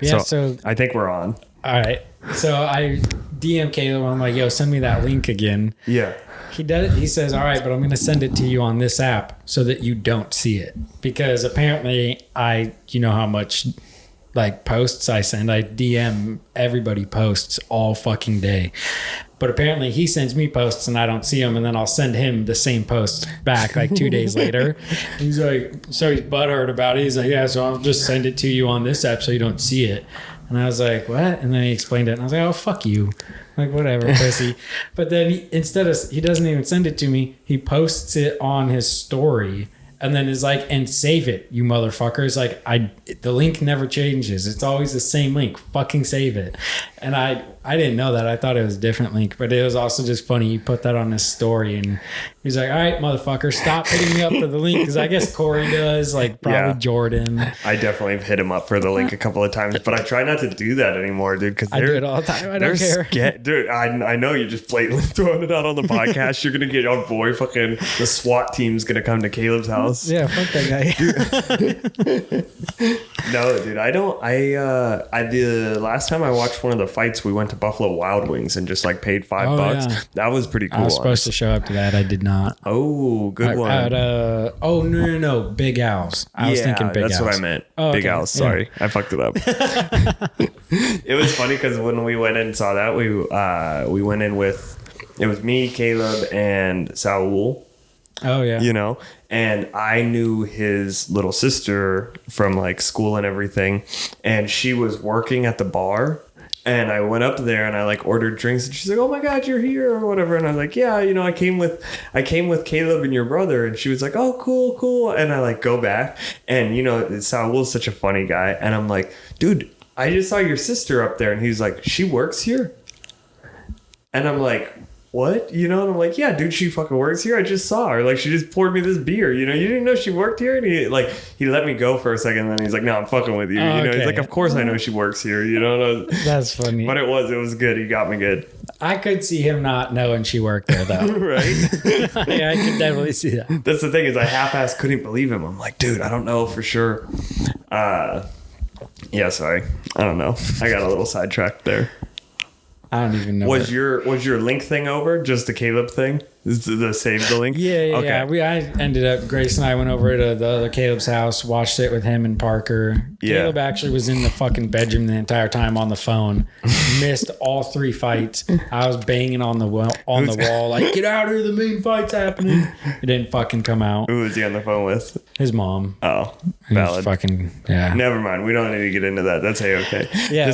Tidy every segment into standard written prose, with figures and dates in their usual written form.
Yeah, so I think we're on. all right. So I DM Caleb. I'm like, yo, send me that link again. Yeah. He does. He says, all right, but I'm going to send it to you on this app so that you don't see it. Because apparently you know how much like posts I send. I DM everybody posts all fucking day. But apparently he sends me posts and I don't see them. And then I'll send him the same posts back like 2 days later. He's like, so he's butthurt about it. He's like, yeah, so I'll just send it to you on this app so you don't see it. And I was like, what? And then he explained it. And I was like, oh, fuck you. Like, whatever, pussy. But then he doesn't even send it to me. He posts it on his story and then is like, and save it, you motherfuckers. Like, the link never changes. It's always the same link. Fucking save it. And I didn't know that. I thought it was a different link, but it was also just funny. He put that on his story and he's like, all right, motherfucker, stop hitting me up for the link. Cause I guess Corey does, like probably Jordan. I definitely have hit him up for the link a couple of times, but I try not to do that anymore, dude. Cause I do it all the time. I don't care. Dude, I know you're just blatantly throwing it out on the podcast. You're going to get your boy fucking, the SWAT team's going to come to Caleb's house. Yeah, fuck that guy. No, dude, the last time I watched one of the fights, we went to Buffalo Wild Wings and just like paid $5. Yeah. That was pretty cool. I was supposed to show up to that. I did not. Oh, good one. No. Big Al's. I was thinking Big Al's. That's what I meant. Oh, Big Al's. Sorry. Yeah. I fucked it up. It was funny because when we went in and saw that, we went in with, it was me, Caleb, and Saul. Oh, yeah. You know, and I knew his little sister from like school and everything. And she was working at the bar. And I went up there and I like ordered drinks and she's like, oh my God, you're here or whatever. And I was like, yeah, you know, I came with Caleb and your brother. And she was like, oh, cool. And I like go back and, you know, Saul's such a funny guy. And I'm like, dude, I just saw your sister up there. And he's like, she works here. And I'm like, what? You know, and I'm like, yeah, dude, she fucking works here. I just saw her. Like, she just poured me this beer. You know, you didn't know she worked here? And he let me go for a second. And then he's like, no, I'm fucking with you. You know, he's like, of course I know she works here. You know? That's funny. But it was good. He got me good. I could see him not knowing she worked there, though. Right? Yeah, I could definitely see that. That's the thing is I half-assed couldn't believe him. I'm like, dude, I don't know for sure. Yeah, sorry. I don't know. I got a little sidetracked there. I don't even know. Was your link thing over? Just the Caleb thing? The save the link? Yeah. I ended up, Grace and I went over to the other Caleb's house, watched it with him and Parker. Yeah. Caleb actually was in the fucking bedroom the entire time on the phone. Missed all 3 fights. I was banging on the wall, like, get out here, the main fight's happening. It didn't fucking come out. Who was he on the phone with? His mom. Oh, valid. Yeah. Never mind. We don't need to get into that. That's okay. Yeah,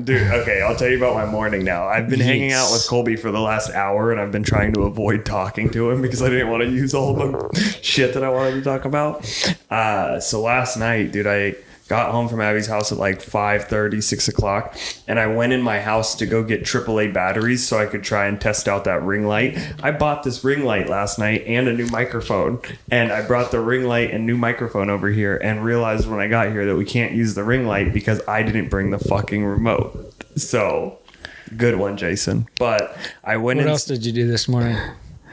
dude, okay, I'll tell you about my morning now. I've been hanging out with Colby for the last hour, and I've been trying to avoid talking to him because I didn't want to use all the shit that I wanted to talk about. So last night, dude, I got home from Abby's house at like 5:30, 6 o'clock, and I went in my house to go get AAA batteries so I could try and test out that ring light. I bought this ring light last night and a new microphone, and I brought the ring light and new microphone over here and realized when I got here that we can't use the ring light because I didn't bring the fucking remote. So, good one, Jason. But I went What else did you do this morning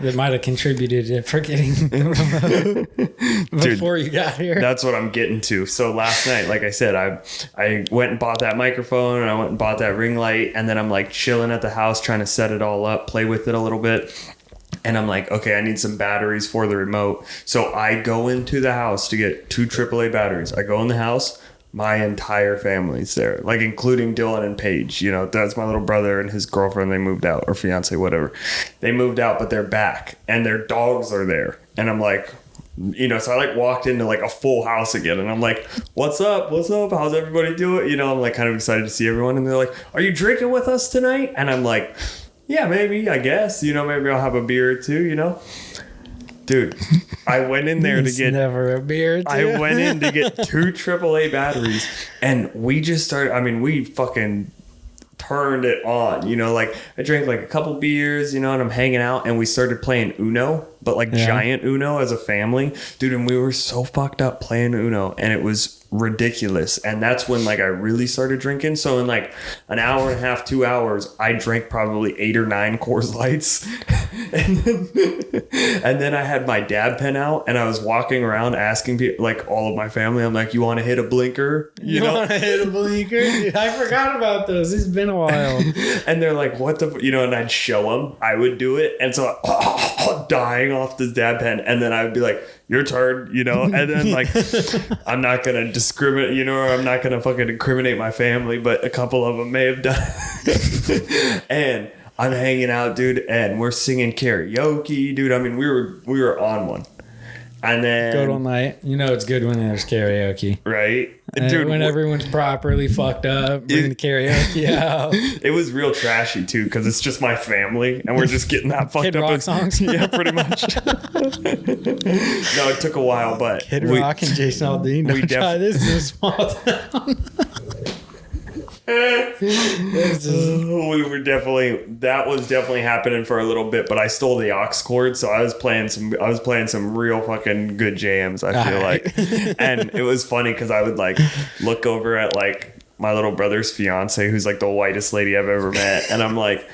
that might have contributed to forgetting the remote before you got here? That's what I'm getting to. So last night, like I said, I went and bought that microphone and I went and bought that ring light, and then I'm like chilling at the house trying to set it all up, play with it a little bit. And I'm like, okay, I need some batteries for the remote. So I go into the house to get 2 AAA batteries. I go in the house. My entire family's there, like including Dylan and Paige. You know, that's my little brother and his girlfriend. They moved out, or fiance, whatever. They moved out, but they're back, and their dogs are there. And I'm like, you know, so I like walked into like a full house again, and I'm like, what's up? How's everybody doing? You know, I'm like kind of excited to see everyone. And they're like, are you drinking with us tonight? And I'm like, yeah, maybe, I guess. You know, maybe I'll have a beer or two, you know. Dude, I went in there to get never a beer. I went in to get 2 AAA batteries, and we just started. I mean, we fucking turned it on. You know, like I drank like a couple beers, you know, and I'm hanging out, and we started playing Uno. but like giant Uno as a family, dude. And we were so fucked up playing Uno, and it was ridiculous. And that's when like I really started drinking. So in like an hour and a half, 2 hours, I drank probably 8 or 9 Coors Lights. and then I had my dab pen out, and I was walking around asking people, like all of my family, I'm like, you want to hit a blinker? You want to hit a blinker? Dude, I forgot about those. It's been a while. And they're like, what the, and I'd show them, I would do it. And so dying off this dab pen. And then I would be like, your turn, and then like, I'm not going to discriminate, or I'm not going to fucking incriminate my family, but a couple of them may have done. And I'm hanging out, dude, and we're singing karaoke, dude. I mean, we were on one. And then good all night. It's good when there's karaoke. Right? And dude, when everyone's properly fucked up, bring the karaoke out. It was real trashy too, because it's just my family, and we're just getting that fucked Kid up. Rock songs? Yeah, pretty much. No, it took a while, but Kid Rock and Jason Aldean. Don't try this in a small town. That was definitely happening for a little bit, but I stole the aux cord, so I was playing some real fucking good jams, I feel like. And it was funny because I would like look over at like my little brother's fiance, who's like the whitest lady I've ever met, and I'm like,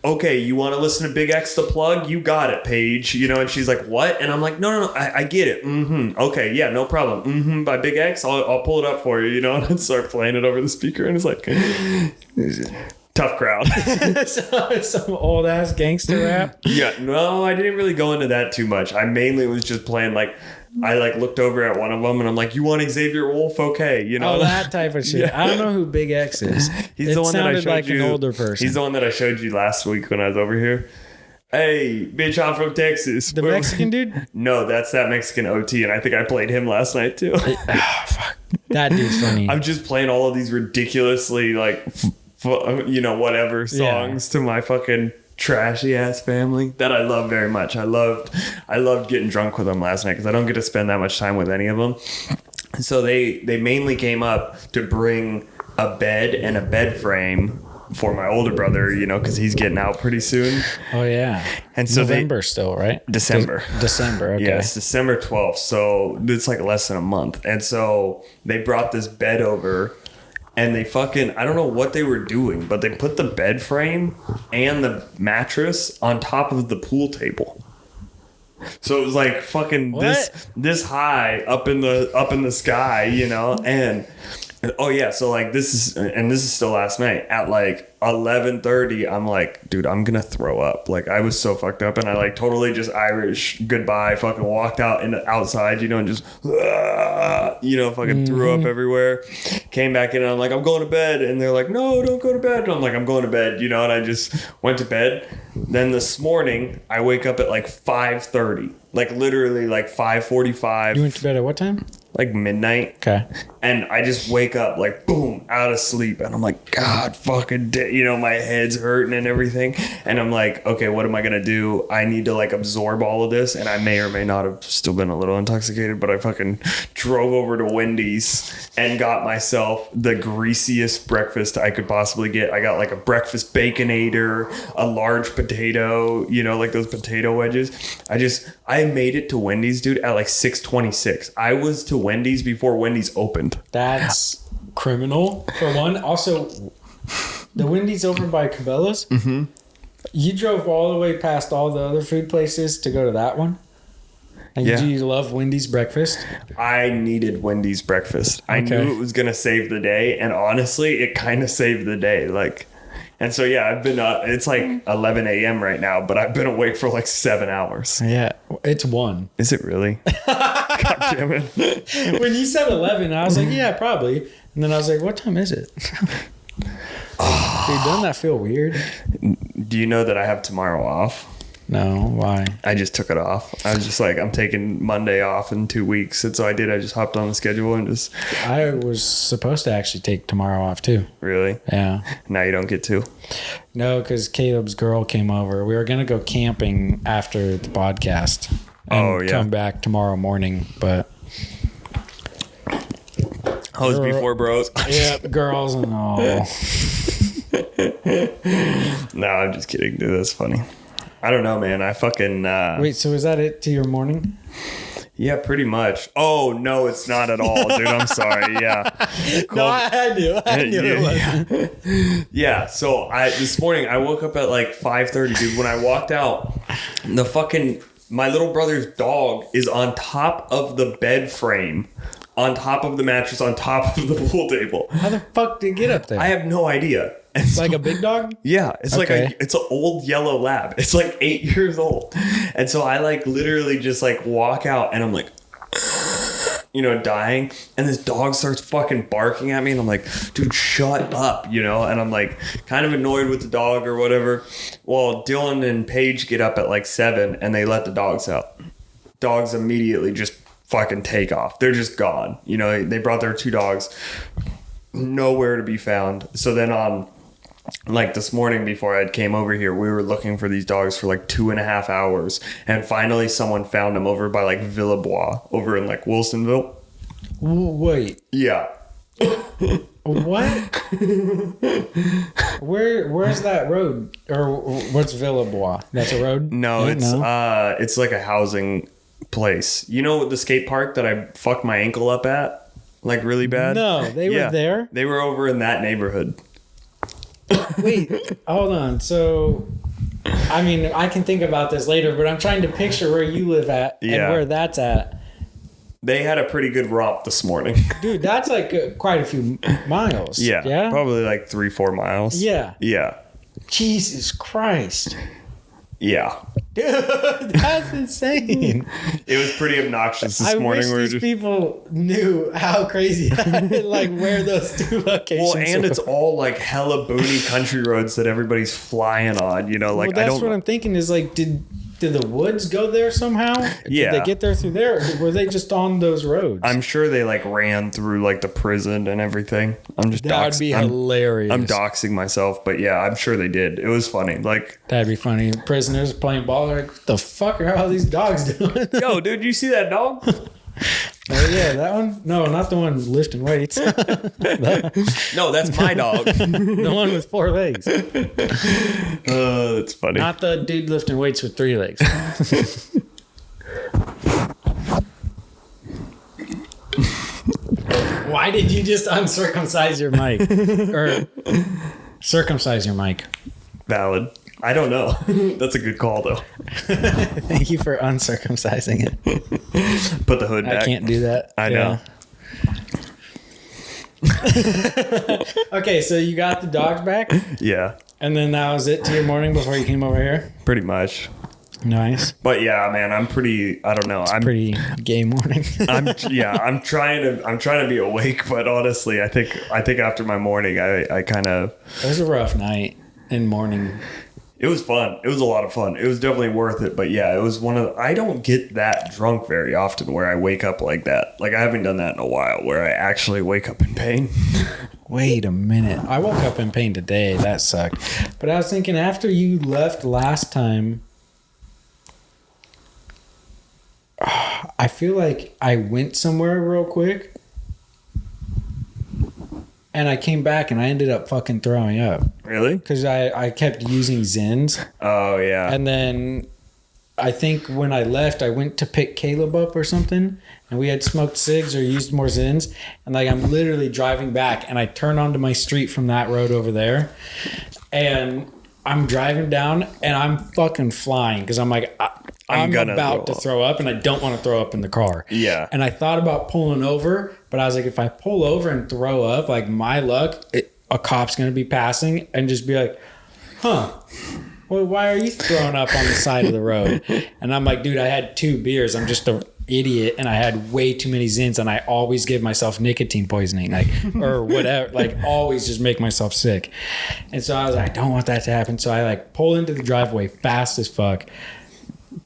okay, you want to listen to Big X the Plug? You got it, Paige. And she's like, what? And I'm like, no, I get it. Okay, yeah, no problem. By Big X, I'll pull it up for you, and I'd start playing it over the speaker, and it's like, tough crowd. Some old ass gangster rap. Yeah, no, I didn't really go into that too much. I mainly was just playing like, I like looked over at one of them and I'm like, you want Xavier Wolf? Okay. Oh, that type of shit. Yeah. I don't know who Big X is. He's the one that I showed like you. An older person. He's the one that I showed you last week when I was over here. Hey, bitch, I'm from Texas. The Mexican dude? No, that's that Mexican OT, and I think I played him last night too. Fuck. That dude's funny. I'm just playing all of these ridiculously like, whatever songs to my fucking trashy ass family that I love very much. I loved getting drunk with them last night because I don't get to spend that much time with any of them. So they mainly came up to bring a bed and a bed frame for my older brother, because he's getting out pretty soon. Oh yeah. And so November still, right? December. Okay. Yes, December 12th. So it's like less than a month. And so they brought this bed over. And they I don't know what they were doing, but they put the bed frame and the mattress on top of the pool table. So it was like fucking this high up in the sky, and oh yeah, so like this is still last night at like 11:30. I'm like, dude, I'm gonna throw up. Like I was so fucked up, and I like totally just Irish goodbye, fucking walked out in the outside, and just fucking threw up everywhere. Came back in, and I'm like, I'm going to bed, and they're like, no, don't go to bed. And I'm like, I'm going to bed, and I just went to bed. Then this morning, I wake up at like 5:30, like literally like 5:45. You went to bed at what time? Like midnight. Okay. And I just wake up like boom out of sleep, and I'm like, God fucking my head's hurting and everything, and I'm like, okay, what am I gonna do? I need to like absorb all of this, and I may or may not have still been a little intoxicated, but I fucking drove over to Wendy's and got myself the greasiest breakfast I could possibly get. I got like a breakfast baconator, a large potato, like those potato wedges. I made it to Wendy's, dude, at like 6:26. I was to Wendy's before Wendy's opened. That's criminal, for one. Also, the Wendy's over by Cabela's. Mm-hmm. You drove all the way past all the other food places to go to that one? And do you love Wendy's breakfast? I needed Wendy's breakfast. I knew it was going to save the day. And honestly, it kind of saved the day. And so, yeah, I've been, it's like 11 a.m. right now, but I've been awake for like 7 hours. Yeah, it's 1. Is it really? God damn it. When you said 11, I was like, yeah, probably. And then I was like, what time is it? Dude, doesn't that feel weird? Do you know that I have tomorrow off? No, why? I just took it off. I was just like, I'm taking Monday off in 2 weeks. And so I did. I just hopped on the schedule and just... I was supposed to actually take tomorrow off too. Really? Yeah. Now you don't get to? No, because Caleb's girl came over. We were going to go camping after the podcast. And come back tomorrow morning, but... Hoes before bros. Yeah, girls and all. No, I'm just kidding, dude. That's funny. I don't know, man. I fucking Wait, so is that it to your morning? yeah, pretty much. Oh no, it's not at all, dude. I'm sorry. Yeah. No, I knew it wasn't. Yeah. So this morning I woke up at like 5:30, dude. When I walked out, my little brother's dog is on top of the bed frame, on top of the mattress, on top of the pool table. How the fuck did it get up there? I have no idea. It's like a big dog? Yeah, it's Okay. it's an old yellow lab. It's like 8 years old. And so I like literally just like walk out and I'm like, dying. And this dog starts fucking barking at me. And I'm like, dude, shut up, And I'm like kind of annoyed with the dog or whatever. Well, Dylan and Paige get up at like 7 and they let the dogs out. Dogs immediately just fucking take off. They're just gone. They brought their 2 dogs. Nowhere to be found. So then on like this morning before I came over here, we were looking for these dogs for like 2.5 hours, and finally someone found them over by like Villebois over in like Wilsonville. Wait. Yeah. What? Where's that road? Or what's Villebois? That's a road? No, it's like a housing place. You know the skate park that I fucked my ankle up at? Like really bad? No, they were there? They were over in that neighborhood. Wait, hold on. So, I mean, I can think about this later, but I'm trying to picture where you live at and where that's at. They had a pretty good romp this morning. Dude, that's like quite a few miles. Yeah? Probably like 3-4 miles. Yeah. Yeah. Jesus Christ. Yeah. Dude, that's insane. It was pretty obnoxious this morning. I wish these people knew how crazy, like where those 2 locations Well, and it's all like hella boony country roads that everybody's flying on, Like, well, that's what I'm thinking is like, did the woods go there somehow? Yeah. Did they get there through there? Or were they just on those roads? I'm sure they like ran through like the prison and everything. That would be hilarious. I'm doxing myself, but yeah, I'm sure they did. It was funny. Like, that'd be funny. Prisoners playing ball. Like, what the fuck are all these dogs doing? Yo, dude, you see that dog? Oh yeah, that one? No, not the one lifting weights. No, that's my dog. The one with 4 legs. That's funny. Not the dude lifting weights with 3 legs. Why did you just uncircumcise your mic? Or circumcise your mic? Valid. I don't know. That's a good call, though. Thank you for uncircumcising it. Put the hood back. I can't do that. I know. Okay, so you got the dogs back? Yeah. And then that was it to your morning before you came over here? Pretty much. Nice. But yeah, man, I'm pretty, I don't know. I'm pretty gay morning. I'm trying to be awake, but honestly, I think after my morning, I kind of. It was a rough night and morning. It was fun. It was a lot of fun. It was definitely worth it. But yeah, it was I don't get that drunk very often where I wake up like that. Like I haven't done that in a while where I actually wake up in pain. Wait a minute. I woke up in pain today. That sucked. But I was thinking after you left last time, I feel like I went somewhere real quick and I came back and I ended up fucking throwing up. Really? Because I kept using Zins. Oh, yeah. And then I think when I left, I went to pick Caleb up or something, and we had smoked cigs or used more Zins. And like I'm literally driving back, and I turn onto my street from that road over there, and I'm driving down, and I'm fucking flying because I'm like, I'm about to throw up, and I don't want to throw up in the car. Yeah. And I thought about pulling over, but I was like, if I pull over and throw up, like my luck, a cop's gonna be passing and just be like, huh. Well, why are you throwing up on the side of the road? And I'm like, dude, I had 2 beers. I'm just an idiot. And I had way too many Zins. And I always give myself nicotine poisoning, like, or whatever, like always just make myself sick. And so I was like, I don't want that to happen. So I like pull into the driveway fast as fuck.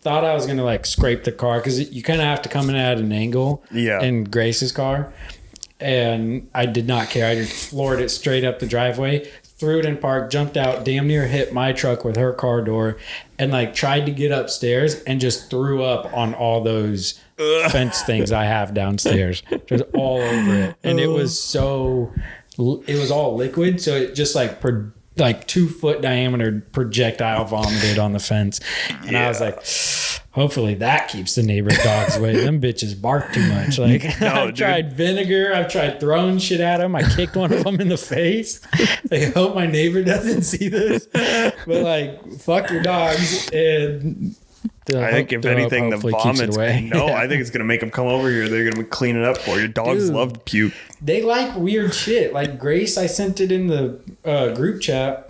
Thought I was going to like scrape the car because you kind of have to come in at an angle in Grace's car. And I did not care. I just floored it straight up the driveway. Threw it in park, jumped out, damn near hit my truck with her car door, and like tried to get upstairs and just threw up on all those fence things I have downstairs. Just all over it. And it was all liquid. So it just like like 2-foot diameter projectile vomited on the fence. And I was like, hopefully that keeps the neighbor's dogs away. Them bitches bark too much. Like, I've tried vinegar. I've tried throwing shit at them. I kicked one of them in the face. I hope my neighbor doesn't see this. But like, fuck your dogs. And I think if anything, the vomits. No, I think it's gonna make them come over here. They're gonna clean it up for you. Dogs love to puke. They like weird shit. Like Grace, I sent it in the group chat.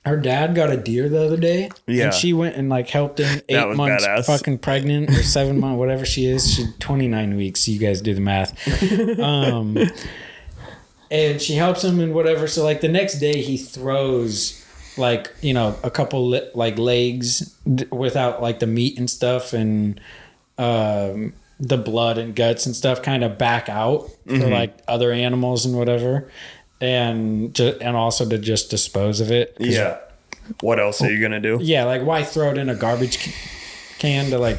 Her dad got a deer the other day. Yeah. And she went and like helped him 8 months badass. Fucking pregnant or 7 months, whatever she is. She's 29 weeks. You guys do the math. And she helps him and whatever. So like the next day he throws like, you know, a couple like legs without like the meat and stuff and the blood and guts and stuff kind of back out for like other animals and whatever. And also to just dispose of it. Yeah. What else are you gonna do? Yeah, like why throw it in a garbage can to like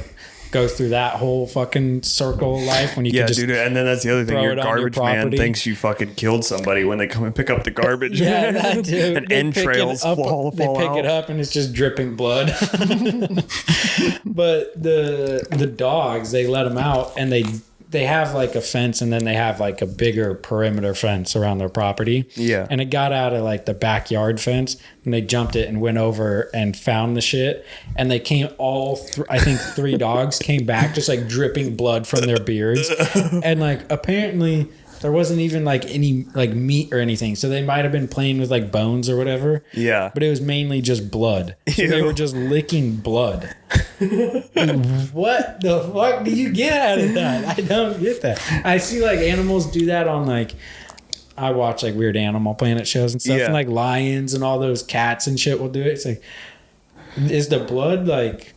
go through that whole fucking circle of life when you can just dude, and then that's the other thing. Your garbage man thinks you fucking killed somebody when they come and pick up the garbage. Yeah, that dude. And entrails fall They pick out. it up and it's just dripping blood. But the dogs, they let them out and they have like a fence and then they have like a bigger perimeter fence around their property. Yeah. And it got out of like the backyard fence and they jumped it and went over and found the shit. And they came I think 3 dogs came back just like dripping blood from their beards. And like apparently there wasn't even like any like meat or anything. So they might have been playing with like bones or whatever. Yeah. But it was mainly just blood. So they were just licking blood. What the fuck do you get out of that? I don't get that. I see like animals do that on like, I watch like weird Animal Planet shows and stuff. Yeah. And like lions and all those cats and shit will do it. It's like, is the blood like,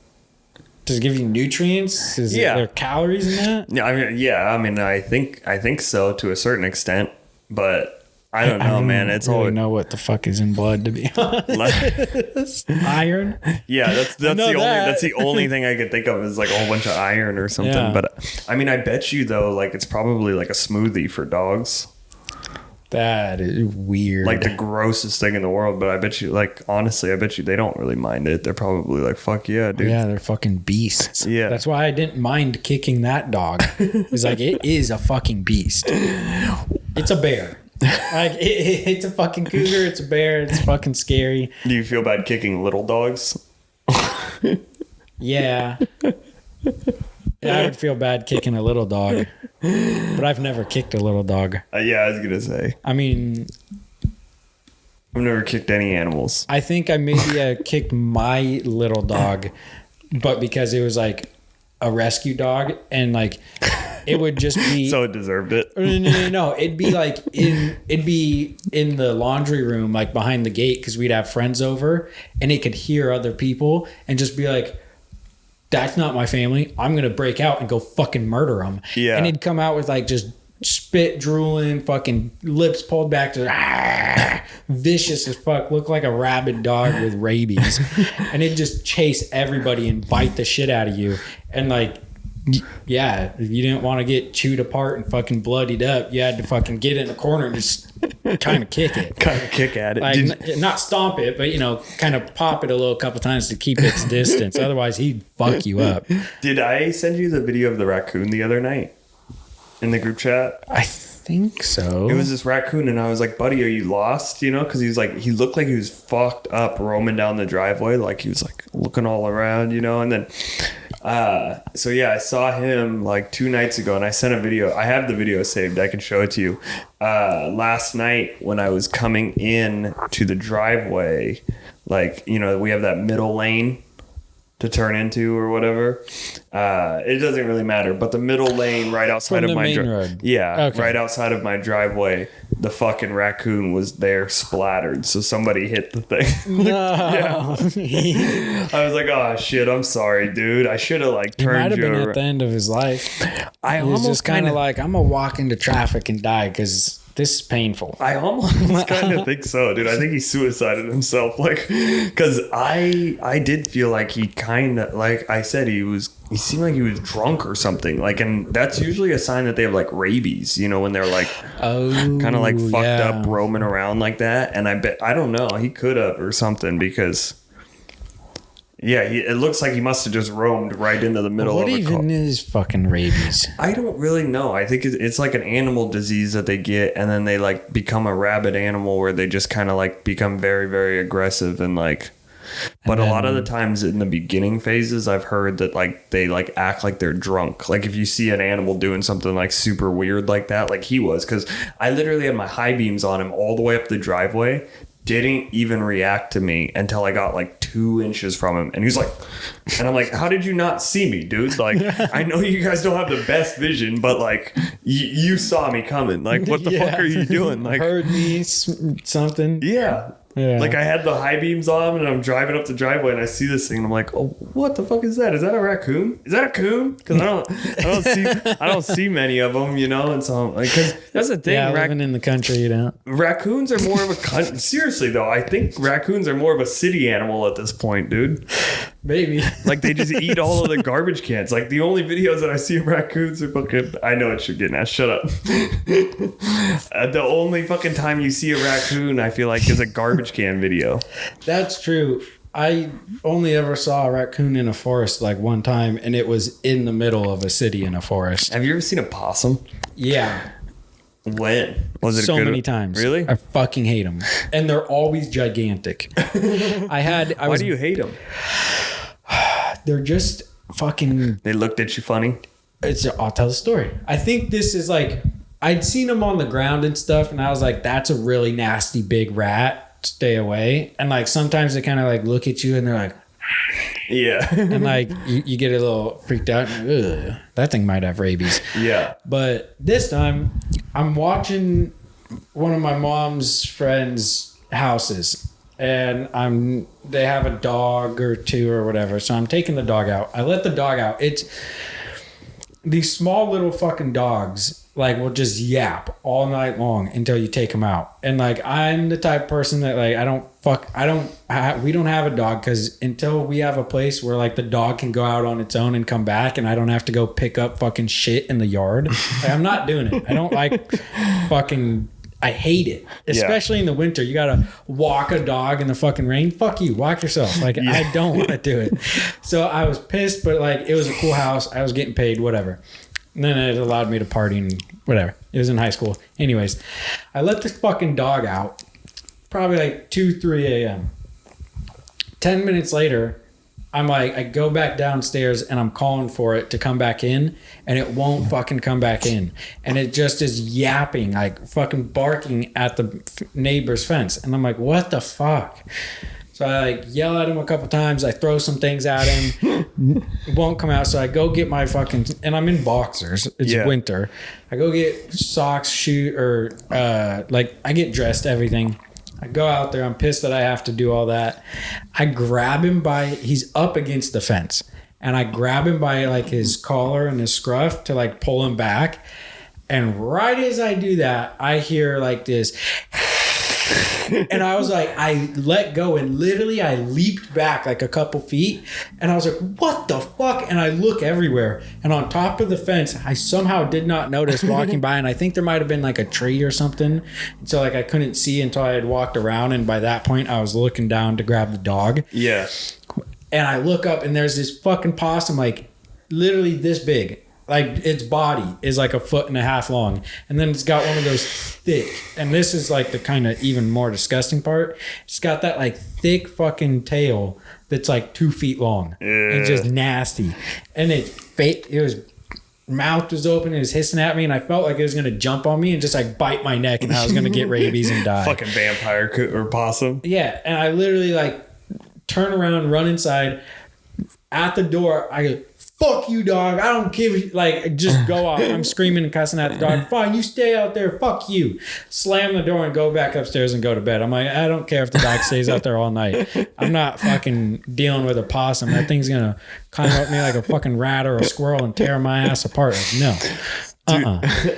does it give you nutrients? Is there calories in that? Yeah, I mean, I think so to a certain extent, but I don't know, man. It's really all know what the fuck is in blood, to be honest. Iron. Yeah, that's the only thing I could think of is like a whole bunch of iron or something. Yeah. But I mean, I bet you though, like it's probably like a smoothie for dogs. That is weird. Like the grossest thing in the world, but I bet you, like, honestly, I bet you they don't really mind it. They're probably like, fuck yeah, dude. Yeah, they're fucking beasts. Yeah. That's why I didn't mind kicking that dog. It's like, it is a fucking beast. It's a bear. Like, it's a fucking cougar. It's a bear. It's fucking scary. Do you feel bad kicking little dogs? Yeah. Yeah, I would feel bad kicking a little dog. But I've never kicked a little dog. Yeah, I was going to say. I mean, I've never kicked any animals. I think I maybe kicked my little dog, but because it was like a rescue dog and like it would just be. So it deserved it. No. It'd be like in the laundry room, like behind the gate, because we'd have friends over and it could hear other people and just be like, that's not my family. I'm going to break out and go fucking murder them. Yeah. And he'd come out with like just spit drooling, fucking lips pulled back to vicious as fuck. Look like a rabid dog with rabies. And it'd just chase everybody and bite the shit out of you. And like, yeah, if you didn't want to get chewed apart and fucking bloodied up, you had to fucking get in the corner and just kind of kick it. Kind of kick at it. Like, not stomp it, but, you know, kind of pop it a couple times to keep its distance. Otherwise, he'd fuck you up. Did I send you the video of the raccoon the other night in the group chat? I think so. It was this raccoon, and I was like, buddy, are you lost? You know, because he looked like he was fucked up roaming down the driveway. Like, he was like looking all around, you know, and then... so yeah, I saw him like 2 nights ago and I sent a video. I have the video saved. I can show it to you. Last night when I was coming in to the driveway, like, you know, we have that middle lane to turn into or whatever. It doesn't really matter, but the middle lane right outside of my driveway. Yeah. Okay. Right outside of my driveway, the fucking raccoon was there splattered. So somebody hit the thing. No. Yeah. I was like, oh shit, I'm sorry, dude. I should have like turned you. He might have been at the end of his life. I was just kind of like, I'm gonna walk into traffic and die because this is painful. I almost kind of think so, dude. I think he suicided himself, like, because I did feel like he kind of, like I said, he was he seemed like he was drunk or something. Like, and that's usually a sign that they have like rabies, you know, when they're like kind of like fucked up roaming around like that. And I don't know, he could have or something, because it looks like he must have just roamed right into the middle of a car. What even is fucking rabies? I don't really know. I think it's like an animal disease that they get, and then they like become a rabid animal where they just kind of like become very, very aggressive and like. But a lot of the times in the beginning phases, I've heard that like they like act like they're drunk. Like if you see an animal doing something like super weird like that, like he was, because I literally had my high beams on him all the way up the driveway, didn't even react to me until I got like 2 inches from him, and he's like, and I'm like, how did you not see me, dude? Like, I know you guys don't have the best vision, but like you saw me coming. Like, what the fuck are you doing? Like, heard me something. Yeah. Like I had the high beams on and I'm driving up the driveway and I see this thing and I'm like, oh, what the fuck is that? Is that a raccoon? Is that a coon? Because I don't see many of them, you know. And so I'm like, because that's the thing. Yeah, living in the country, you know. Raccoons are more of a seriously though. I think raccoons are more of a city animal at this point, dude. Maybe. Like they just eat all of the garbage cans. Like the only videos that I see of raccoons are fucking. I know what you're getting at. Shut up. The only fucking time you see a raccoon, I feel like, is a garbage can video. That's true. I only ever saw a raccoon in a forest like one time, and it was in the middle of a city in a forest. Have you ever seen a possum? Yeah. When? Was it so many times? Really? I fucking hate them, and they're always gigantic. Why do you hate them? They're just fucking. They looked at you funny. I'll tell the story. I think this is like I'd seen them on the ground and stuff, and I was like, "That's a really nasty big rat. Stay away." And like sometimes they kind of like look at you, and they're like, "Yeah," and like you get a little freaked out. And, that thing might have rabies. Yeah. But this time, I'm watching one of my mom's friends' houses. And they have a dog or two or whatever. So I'm taking the dog out. I let the dog out. It's these small little fucking dogs like will just yap all night long until you take them out. And like I'm the type of person that like we don't have a dog because until we have a place where like the dog can go out on its own and come back and I don't have to go pick up fucking shit in the yard. Like, I'm not doing it. I don't like fucking. I hate it, especially in the winter. You gotta walk a dog in the fucking rain. Fuck you, walk yourself. Like I don't want to do it. So I was pissed, but like it was a cool house. I was getting paid, whatever. And then it allowed me to party and whatever. It was in high school. Anyways, I let this fucking dog out. Probably like 2-3 a.m. 10 minutes later, I'm like, I go back downstairs and I'm calling for it to come back in and it won't fucking come back in. And it just is yapping, like fucking barking at the neighbor's fence. And I'm like, what the fuck? So I like yell at him a couple times. I throw some things at him. It won't come out. So I go get my fucking, and I'm in boxers. It's winter. I go get socks, shoe, or like I get dressed, everything. I go out there. I'm pissed that I have to do all that. I grab him he's up against the fence. And I grab him by like his collar and his scruff to like pull him back. And right as I do that, I hear like this. And I was like, I let go and literally I leaped back like a couple feet. And I was like, what the fuck? And I look everywhere. And on top of the fence, I somehow did not notice walking by. And I think there might have been like a tree or something. So like I couldn't see until I had walked around. And by that point, I was looking down to grab the dog. Yeah. And I look up and there's this fucking possum like literally this big. Like its body is like 1.5 feet long. And then it's got one of those thick, and this is like the kind of even more disgusting part. It's got that like thick fucking tail that's like 2 feet long. It's just nasty. And it was mouth was open and it was hissing at me and I felt like it was going to jump on me and just like bite my neck and I was going to get rabies and die. Fucking vampire or possum. Yeah. And I literally like turn around, run inside. At the door, I go, fuck you, dog. I don't give like just go off. I'm screaming and cussing at the dog. Fine, you stay out there. Fuck you. Slam the door and go back upstairs and go to bed. I'm like, I don't care if the dog stays out there all night. I'm not fucking dealing with a possum. That thing's gonna climb up me like a fucking rat or a squirrel and tear my ass apart. Like, no. Dude,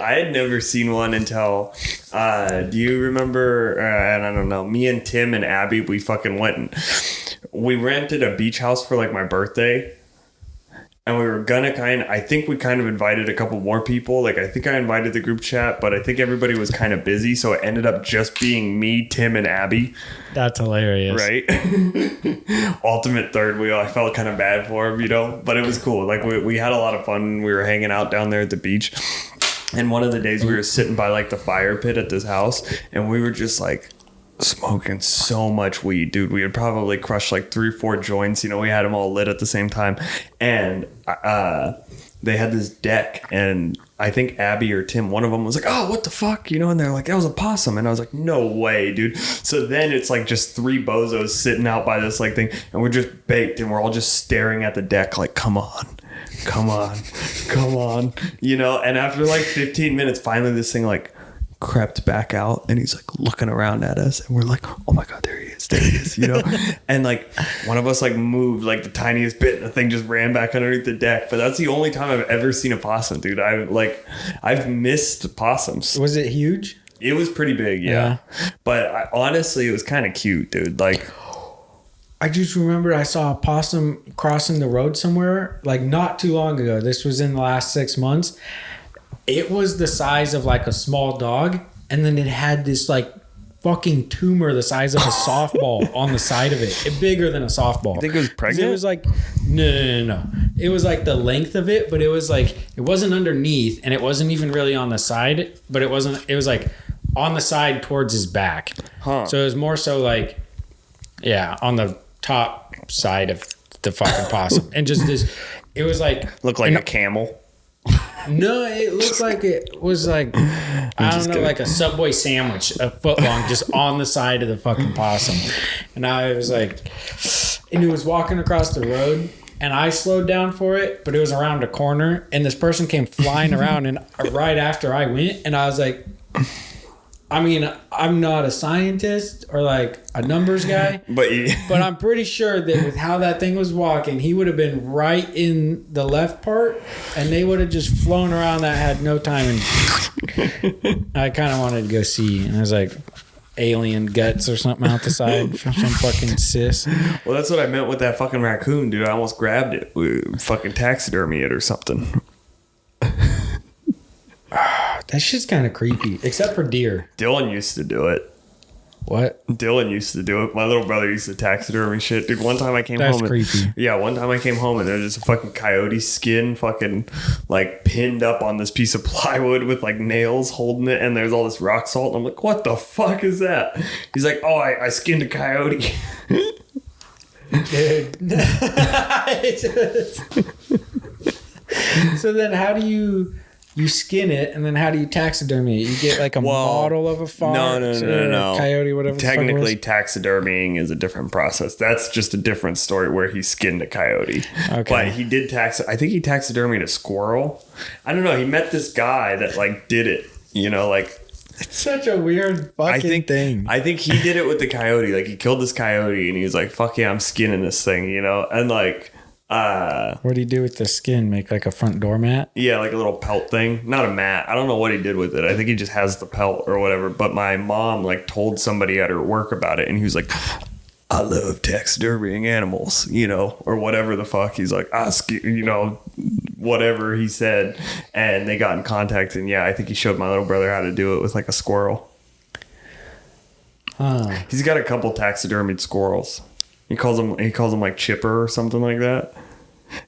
I had never seen one until do you remember and I don't know, me and Tim and Abby, we fucking went and we rented a beach house for like my birthday. And we were gonna I think we kind of invited a couple more people. Like, I think I invited the group chat, but I think everybody was kind of busy. So it ended up just being me, Tim, and Abby. That's hilarious. Right? Ultimate third wheel. I felt kind of bad for him, you know? But it was cool. Like, we had a lot of fun. We were hanging out down there at the beach. And one of the days we were sitting by, like, the fire pit at this house. And we were just, like, smoking so much weed, dude. We had probably crushed like 3 or 4 joints. You know, we had them all lit at the same time. And they had this deck, and I think Abby or Tim, one of them was like, oh, what the fuck? You know, and they're like, that was a possum. And I was like, no way, dude. So then it's like just 3 bozos sitting out by this like thing, and we're just baked, and we're all just staring at the deck like, come on. You know, and after like 15 minutes, finally this thing like crept back out, and he's like looking around at us, and we're like, oh my god, there he is, you know. And like one of us like moved like the tiniest bit, and the thing just ran back underneath the deck. But that's the only time I've ever seen a possum, dude. I've missed possums. Was it huge? It was pretty big, yeah. But honestly, it was kind of cute, dude. Like, I just remember I saw a possum crossing the road somewhere like not too long ago. This was in the last 6 months. It was the size of like a small dog, and then it had this like fucking tumor the size of a softball on the side of it. Bigger than a softball. I think it was pregnant? It was like, no. It was like the length of it, but it was like, it wasn't underneath, and it wasn't even really on the side, but it was like on the side towards his back. Huh. So it was more so like, yeah, on the top side of the fucking possum. And just this, it was like. Looked like a camel. No, it looked like it was like, I don't know, like a Subway sandwich, a foot long, just on the side of the fucking possum. And I was like, and it was walking across the road, and I slowed down for it, but it was around a corner, and this person came flying around, and right after I went, and I was like, I mean, I'm not a scientist or like a numbers guy, but I'm pretty sure that with how that thing was walking, he would have been right in the left part, and they would have just flown around that had no time. And I kind of wanted to go see, and I was like, alien guts or something out the side from some fucking sis. Well, that's what I meant with that fucking raccoon, dude. I almost grabbed it. We fucking taxidermy it or something. That shit's kind of creepy, except for deer. Dylan used to do it. What? Dylan used to do it. My little brother used to taxidermy shit. Dude, one time I came home. That's creepy. Yeah, one time I came home and there was just a fucking coyote skin fucking like pinned up on this piece of plywood with like nails holding it, and there's all this rock salt. And I'm like, what the fuck is that? He's like, oh, I skinned a coyote. Dude. So then how do you skin it, and then how do you taxidermy it? You get like a model of a fox? No. Coyote, whatever. Technically, taxidermying is a different process. That's just a different story where he skinned a coyote. Okay. But he did I think he taxidermied a squirrel. I don't know. He met this guy that like did it, you know, like. It's such a weird fucking thing. I think he did it with the coyote. Like, he killed this coyote, and he was like, fuck yeah, I'm skinning this thing, you know? And like, what do you do with the skin? Make like a front door mat? Yeah, like a little pelt thing. Not a mat. I don't know what he did with it. I think he just has the pelt or whatever. But my mom like told somebody at her work about it, and he was like, I love taxidermying animals, you know, or whatever the fuck. He's like, you know, whatever he said. And they got in contact, and yeah, I think he showed my little brother how to do it with like a squirrel. He's got a couple taxidermied squirrels. He calls them like Chipper or something like that.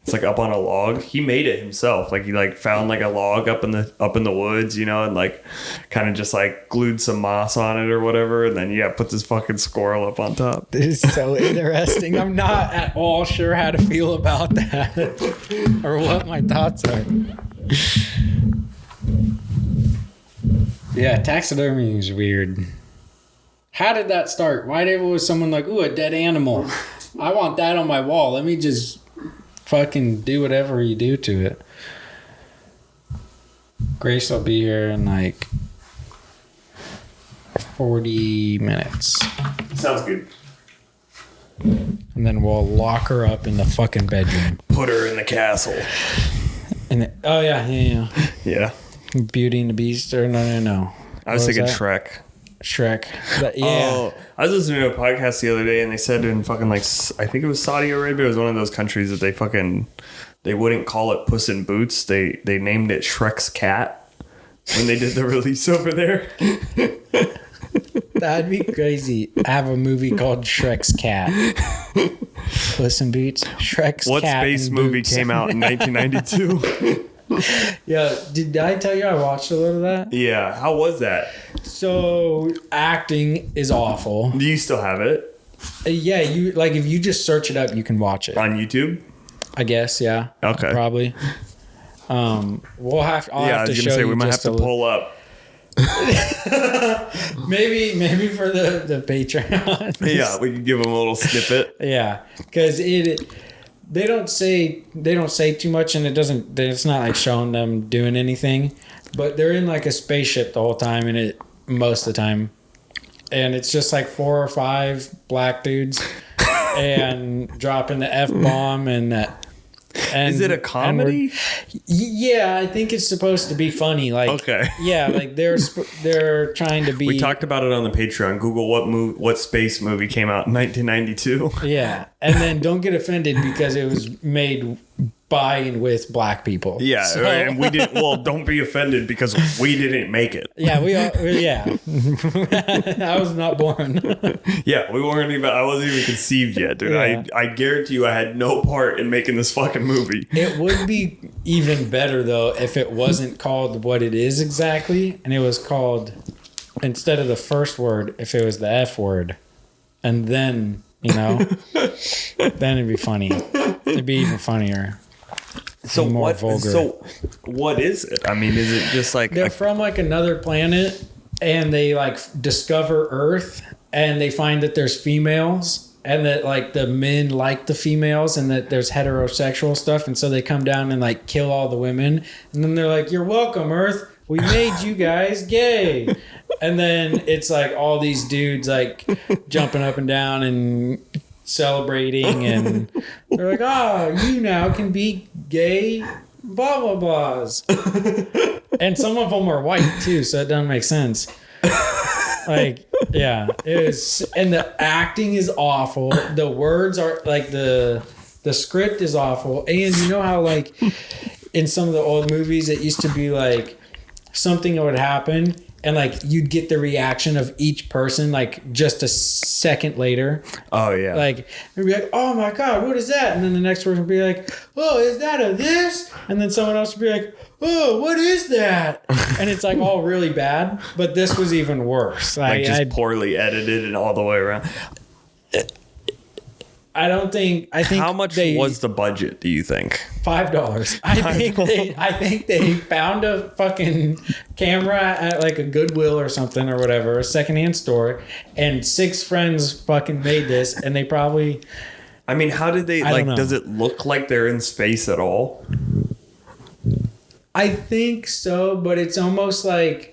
It's like up on a log. He made it himself. Like, he like found like a log up in the woods, you know, and like kind of just like glued some moss on it or whatever, and then put this fucking squirrel up on top. This is so interesting. I'm not at all sure how to feel about that or what my thoughts are. Yeah, taxidermy is weird. How did that start? Why was someone like, ooh, a dead animal? I want that on my wall. Let me just fucking do whatever you do to it. Grace will be here in like 40 minutes. Sounds good. And then we'll lock her up in the fucking bedroom. Put her in the castle. Oh, yeah. Yeah. Beauty and the Beast, or no. I was thinking Shrek. Yeah. I was listening to a podcast the other day, and they said in fucking like, I think it was Saudi Arabia. It was one of those countries that they fucking they wouldn't call it Puss in Boots. They named it Shrek's cat when they did the release over there. That'd be crazy. I have a movie called Shrek's Cat. Puss in Boots. Shrek's What Cat. space movie came out in 1992? Yeah, did I tell you I watched a little of that? Yeah, how was that? So acting is awful. Do you still have it Yeah, you like if you just search it up, you can watch it. on YouTube? I guess, yeah. Okay. Probably. We'll have. I'll Yeah, I have to was gonna show say you we might have just to pull up. maybe for the Patreon. Yeah, we could give them a little snippet. Yeah, because they don't say too much, and it's not like showing them doing anything, but they're in like a spaceship the whole time, and most of the time, and it's just like 4 or 5 black dudes and dropping the F-bomb and that. And, Is it a comedy? Yeah, I think it's supposed to be funny. Like, Okay. Yeah, like they're trying to be. We talked about it on the Patreon. Google what space movie came out in 1992. Yeah, and then don't get offended because it was made by and with black people. Yeah, So- and we didn't. Well, don't be offended because we didn't make it. Yeah, yeah. I was not born. Yeah, we weren't even. I wasn't even conceived yet, dude. Yeah. I guarantee you, I had no part in making this fucking movie. It would be even better though if it wasn't called what it is exactly, and it was called instead of the first word, if it was the F word, and then then it'd be funny. It'd be even funnier. So more what? vulgar. So what is it? I mean, is it just like They're from like another planet, and they like discover Earth, and they find that there's females, and that like the men like the females, and that there's heterosexual stuff, and so they come down and like kill all the women, and then they're like, "You're welcome, Earth. We made you guys gay." And then it's like all these dudes like jumping up and down and celebrating, and they're like, you now can be gay, blah blah blahs. And some of them are white too, so it doesn't make sense. Like, yeah, it is. And the acting is awful. The words are like the script is awful. And you know how like in some of the old movies it used to be like something would happen and like you'd get the reaction of each person like just a second later. Oh yeah. Like they'd be like, "Oh my god, what is that?" And then the next person would be like, "Oh, is that a this?" And then someone else would be like, "Oh, what is that?" And it's like all really bad. But this was even worse. Like just poorly edited and all the way around. I think How much was the budget, do you think? $5. I think they found a fucking camera at like a Goodwill or something or whatever, a secondhand store, and 6 friends fucking made this, and they probably. I mean, how did they like? Does it look like they're in space at all? I think so, but it's almost like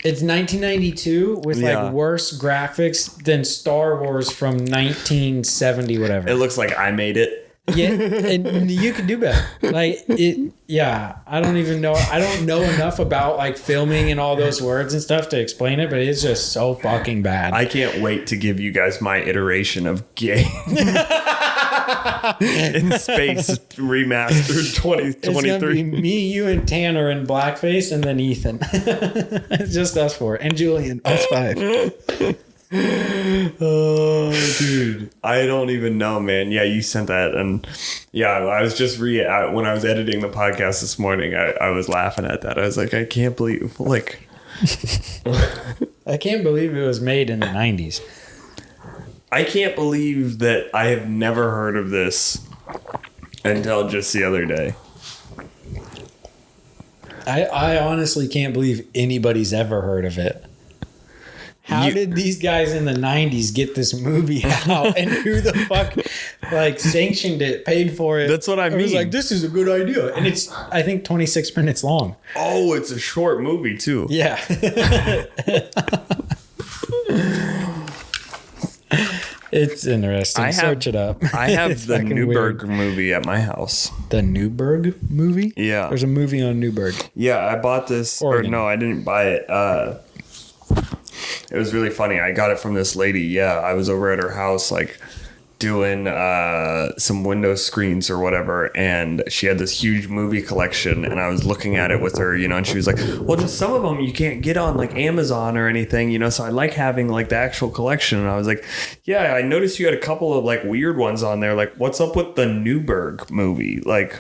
it's 1992 with like worse graphics than Star Wars from 1970, whatever. It looks like I made it. Yeah, and you could do better. Like it, yeah. I don't even know. I don't know enough about like filming and all those words and stuff to explain it, but it's just so fucking bad. I can't wait to give you guys my iteration of gay in space remastered 2023. It's gonna be me, you, and Tanner in blackface, and then Ethan. It's just us 4 and Julian, us 5. Oh, dude, I don't even know, man. Yeah, you sent that, and yeah, I was just when I was editing the podcast this morning, I was laughing at that. I was like, I can't believe, like, I can't believe it was made in the 90s. I can't believe that I have never heard of this until just the other day. I honestly can't believe anybody's ever heard of it. How did these guys in the 90s get this movie out? And who the fuck like sanctioned it, paid for it? That's what I mean. It was like, this is a good idea. And it's, I think, 26 minutes long. Oh, it's a short movie too. Yeah. It's interesting. Search it up. I have It's the fucking Newberg weird. movie at my house. The Newberg movie? Yeah. There's a movie on Newberg. Yeah, I bought this. Oregon. Or no, I didn't buy it. It was really funny. I got it from this lady. Yeah, I was over at her house like doing some window screens or whatever, and she had this huge movie collection, and I was looking at it with her, you know, and she was like, well, just some of them you can't get on like Amazon or anything, you know, so I like having like the actual collection. And I was like, yeah, I noticed you had a couple of like weird ones on there, like what's up with the Newberg movie, like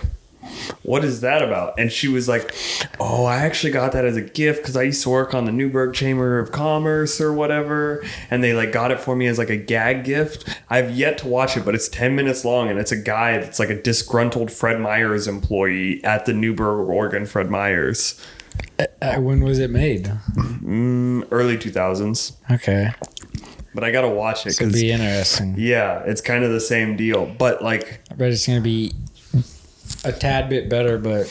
what is that about? And she was like, oh, I actually got that as a gift because I used to work on the Newberg Chamber of Commerce or whatever, and they like got it for me as like a gag gift. I've yet to watch it, but it's 10 minutes long, and it's a guy that's like a disgruntled Fred Meyers employee at the Newberg Oregon Fred Meyers. When was it made? Early 2000s. Okay. But I gotta watch it. It's gonna be interesting. Yeah, it's kind of the same deal, but like, I bet it's gonna be a tad bit better, but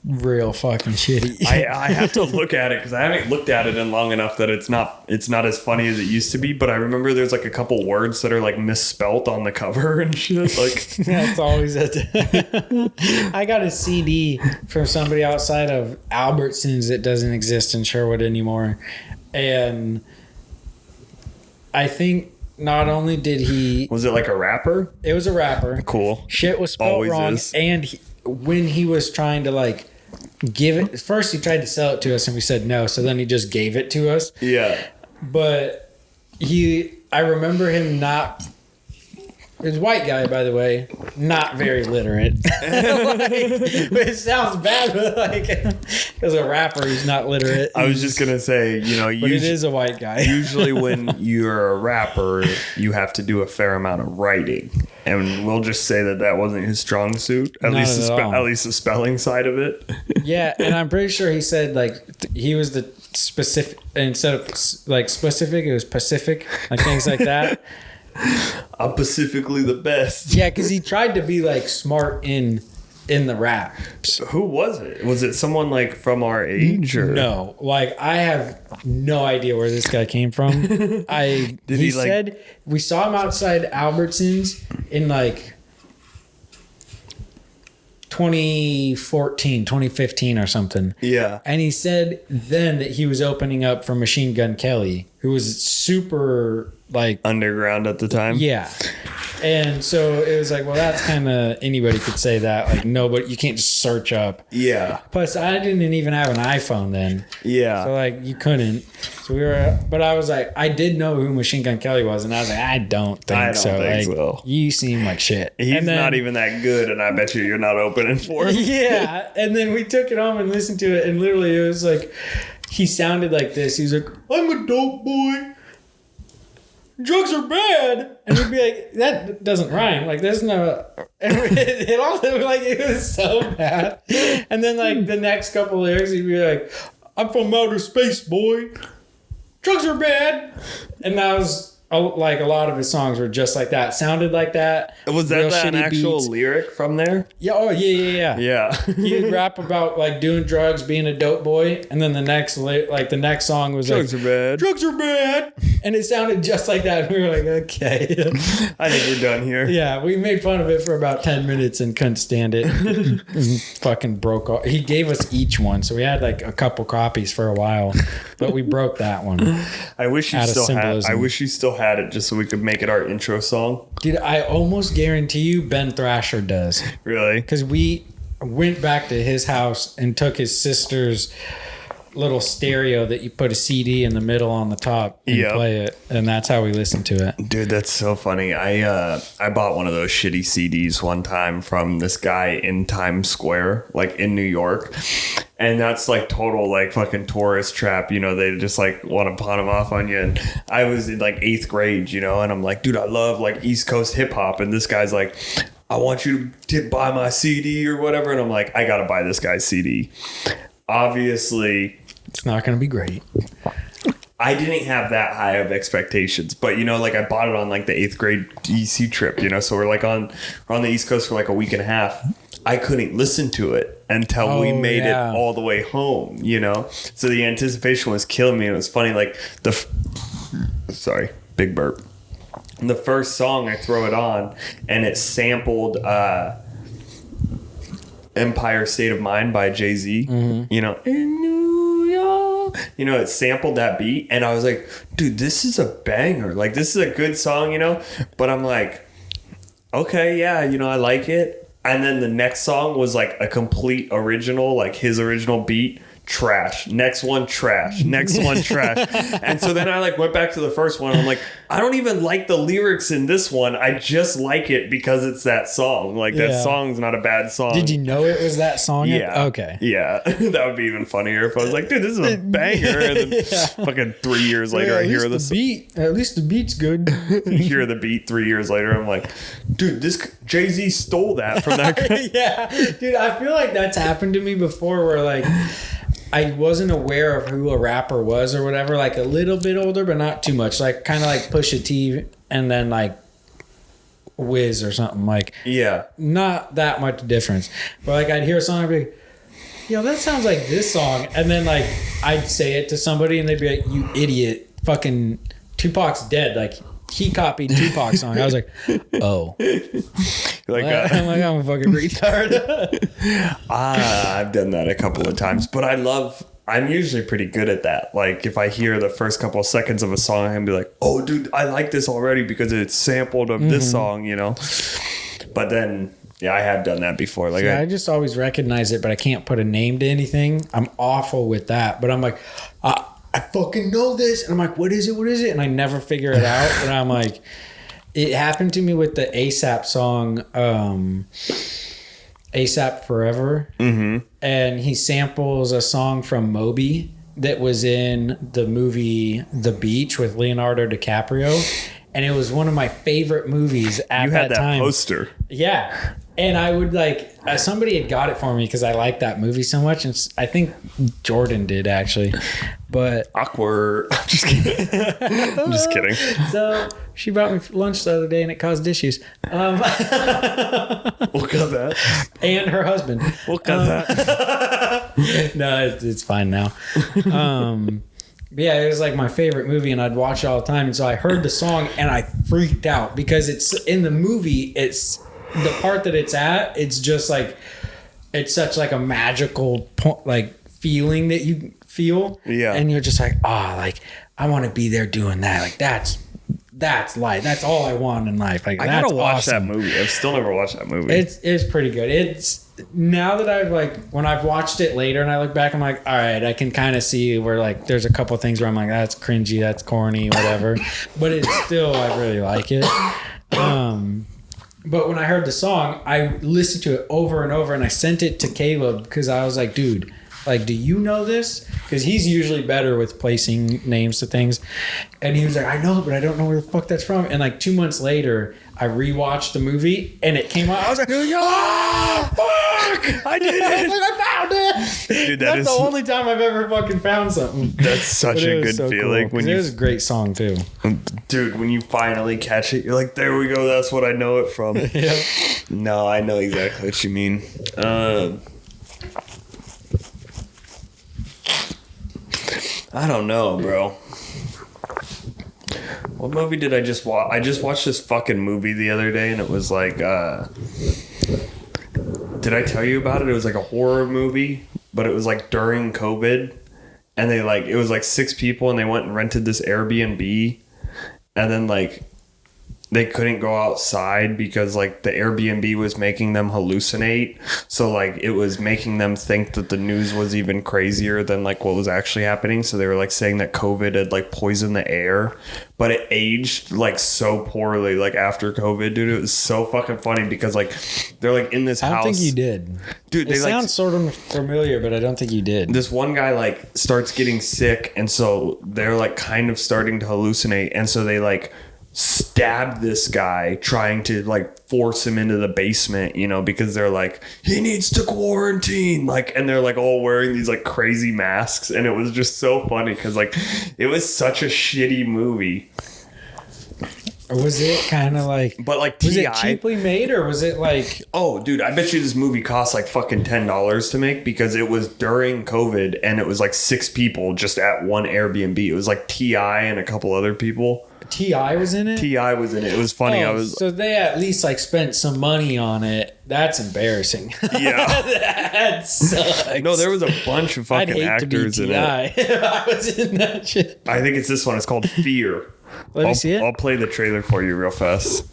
real fucking shitty. I have to look at it because I haven't looked at it in long enough that it's not as funny as it used to be. But I remember there's like a couple words that are like misspelt on the cover and shit. Like that's always I got a CD from somebody outside of Albertsons that doesn't exist in Sherwood anymore, and I think not only did he... Was it like a rapper? It was a rapper. Cool. Shit was spelled Always wrong. is. And when he was trying to like give it... First he tried to sell it to us and we said no. So then he just gave it to us. Yeah. But I remember him not... He was a white guy, by the way. Not very literate. It sounds bad, but like, as a rapper, he's not literate. I was just gonna say, you know, but it is a white guy. Usually, when you're a rapper, you have to do a fair amount of writing, and we'll just say that wasn't his strong suit. At least the spelling side of it. Yeah, and I'm pretty sure he said like he was the specific instead of like specific, it was Pacific, like things like that. I'm specifically the best. Yeah, because he tried to be like smart in the rap. Who was it? Was it someone like from our age? Or? No, like I have no idea where this guy came from. He said we saw him outside Albertsons in like 2014, 2015 or something. Yeah. And he said then that he was opening up for Machine Gun Kelly, who was super like underground at the time. Yeah. And so it was like, well, that's kind of anybody could say that. Like, no, but you can't just search up. Yeah. Plus, I didn't even have an iPhone then. Yeah. So, like, you couldn't. So but I was like, I did know who Machine Gun Kelly was. And I was like, I don't think so. You seem like shit. He's not even that good. And I bet you're not opening for him. Yeah. And then we took it home and listened to it. And literally, it was like, he sounded like this. He was like, I'm a dope boy. Drugs are bad, and we'd be like, that doesn't rhyme. Like, there's no. It all like it was so bad. And then like the next couple lyrics, he'd be like, "I'm from outer space, boy. Drugs are bad," and that was like a lot of his songs were just like that. Sounded like that. Was that an actual lyric from there? Yeah. Oh yeah. Yeah. He'd rap about like doing drugs, being a dope boy, and then the next song was drugs are bad. Drugs are bad, and it sounded just like that. And we were like, okay. I think we're done here. Yeah, we made fun of it for about 10 minutes and couldn't stand it. Fucking broke off. He gave us each one, so we had like a couple copies for a while, but we broke that one. I wish you still had it just so we could make it our intro song. Dude, I almost guarantee you Ben Thrasher does. Really? Because we went back to his house and took his sister's little stereo that you put a CD in the middle on the top and play it, and that's how we listened to it. Dude, that's so funny. I bought one of those shitty CDs one time from this guy in Times Square, like in New York, and that's like total like fucking tourist trap, you know. They just like want to pawn them off on you. And I was in like 8th grade, you know, and I'm like, dude, I love like East Coast hip hop, and this guy's like, I want you to buy my CD or whatever, and I'm like, I gotta buy this guy's CD. Obviously, it's not going to be great. I didn't have that high of expectations, but you know, like I bought it on like the 8th grade DC trip, you know, so we're on the East Coast for like a week and a half. I couldn't listen to it until we made it all the way home, you know? So the anticipation was killing me. And it was funny. Like sorry, big burp. The first song I throw it on and it sampled, Empire State of Mind by Jay-Z, you know, in New York, you know, it sampled that beat. And I was like, dude, this is a banger. Like, this is a good song, you know, but I'm like, okay, yeah, I like it. And then the next song was like a complete original, like his original beat. Trash. Next one, trash. Next one, trash. And so then I like went back to the first one. And I'm like, I don't even like the lyrics in this one. I just like it because it's that song. Like that song's not a bad song. Did you know it was that song? Yeah. Okay. Yeah. That would be even funnier if I was like, dude, this is a banger. And then fucking 3 years later, I hear this beat. At least the beat's good. Hear the beat 3 years later. I'm like, dude, this Jay-Z stole that from that guy. Yeah. Dude, I feel like that's happened to me before where like I wasn't aware of who a rapper was or whatever, like a little bit older, but not too much. Like kind of like Pusha T and then like Wiz or something. Like, yeah, not that much difference. But like I'd hear a song and I'd be like, yo, that sounds like this song. And then like I'd say it to somebody and they'd be like, you idiot, fucking Tupac's dead. Like he copied Tupac's song. I was like, oh. Like, I'm a fucking retard. I've done that a couple of times, but I'm usually pretty good at that. Like if I hear the first couple of seconds of a song, I can be like, oh dude, I like this already because it's sampled of this song, but then I have done that before. Like I just always recognize it, but I can't put a name to anything. I'm awful with that, but I'm like, I fucking know this. And I'm like, what is it? What is it? And I never figure it out. And I'm like, it happened to me with the ASAP song, ASAP Forever. Mm-hmm. And he samples a song from Moby that was in the movie The Beach with Leonardo DiCaprio. And it was one of my favorite movies at that time. You had that poster. Yeah. And I would like, somebody had got it for me because I liked that movie so much. And I think Jordan did actually. But awkward. I'm just kidding. I'm just kidding. So she brought me lunch the other day and it caused issues. We'll cut that. And her husband. We'll cut that. No, it's fine now. Yeah, it was like my favorite movie and I'd watch it all the time. And so I heard the song and I freaked out because it's in the movie. It's the part that it's at. It's just like, it's such like a magical like feeling that you feel. Yeah. And you're just like, like I want to be there doing that. Like that's life. That's all I want in life. Like I that's gotta watch awesome. that movie. I've still never watched that movie. It's pretty good. It's now that I've like when I've watched it later and I look back, I'm like, all right, I can kind of see where like there's a couple things where I'm like, that's cringy, that's corny, whatever. But it's still I really like it. But when I heard the song, I listened to it over and over and I sent it to Caleb because I was like, dude, like, do you know this? Because he's usually better with placing names to things. And he was like, I know, but I don't know where the fuck that's from. And like 2 months later, I rewatched the movie and it came out. I was like, oh, fuck! I did it! I found it! Dude, that's the only time I've ever fucking found something. That's such a good feeling. Cool, it was a great song too. Dude, when you finally catch it, you're like, there we go, that's what I know it from. Yep. No, I know exactly what you mean. I don't know, bro. What movie did I just watch? I just watched this fucking movie the other day and it was like, did I tell you about it? It was like a horror movie, but it was like during COVID and they like, it was like 6 people and they went and rented this Airbnb and then like they couldn't go outside because like the Airbnb was making them hallucinate. So like it was making them think that the news was even crazier than like what was actually happening. So they were like saying that COVID had like poisoned the air, but it aged like so poorly like after COVID, dude. It was so fucking funny because like they're like in this house. I don't think you did. Dude, it sounds sort of familiar, but I don't think you did. This one guy like starts getting sick and so they're like kind of starting to hallucinate. And so they like stabbed this guy trying to like force him into the basement, you know, because they're like, he needs to quarantine, like, and they're like all wearing these like crazy masks. And it was just so funny because like it was such a shitty movie. Or was it kind of like, but like was it cheaply made or was it like, oh dude, I bet you this movie cost like fucking $10 to make because it was during COVID and it was like 6 people just at one Airbnb. It was like T.I. and a couple other people. T.I. was in it? T.I. was in it. It was funny. So they at least like spent some money on it. That's embarrassing. Yeah. That sucks. No, there was a bunch of fucking actors in it. I was in that shit. I think it's this one. It's called Fear. Let me see it. I'll play the trailer for you real fast.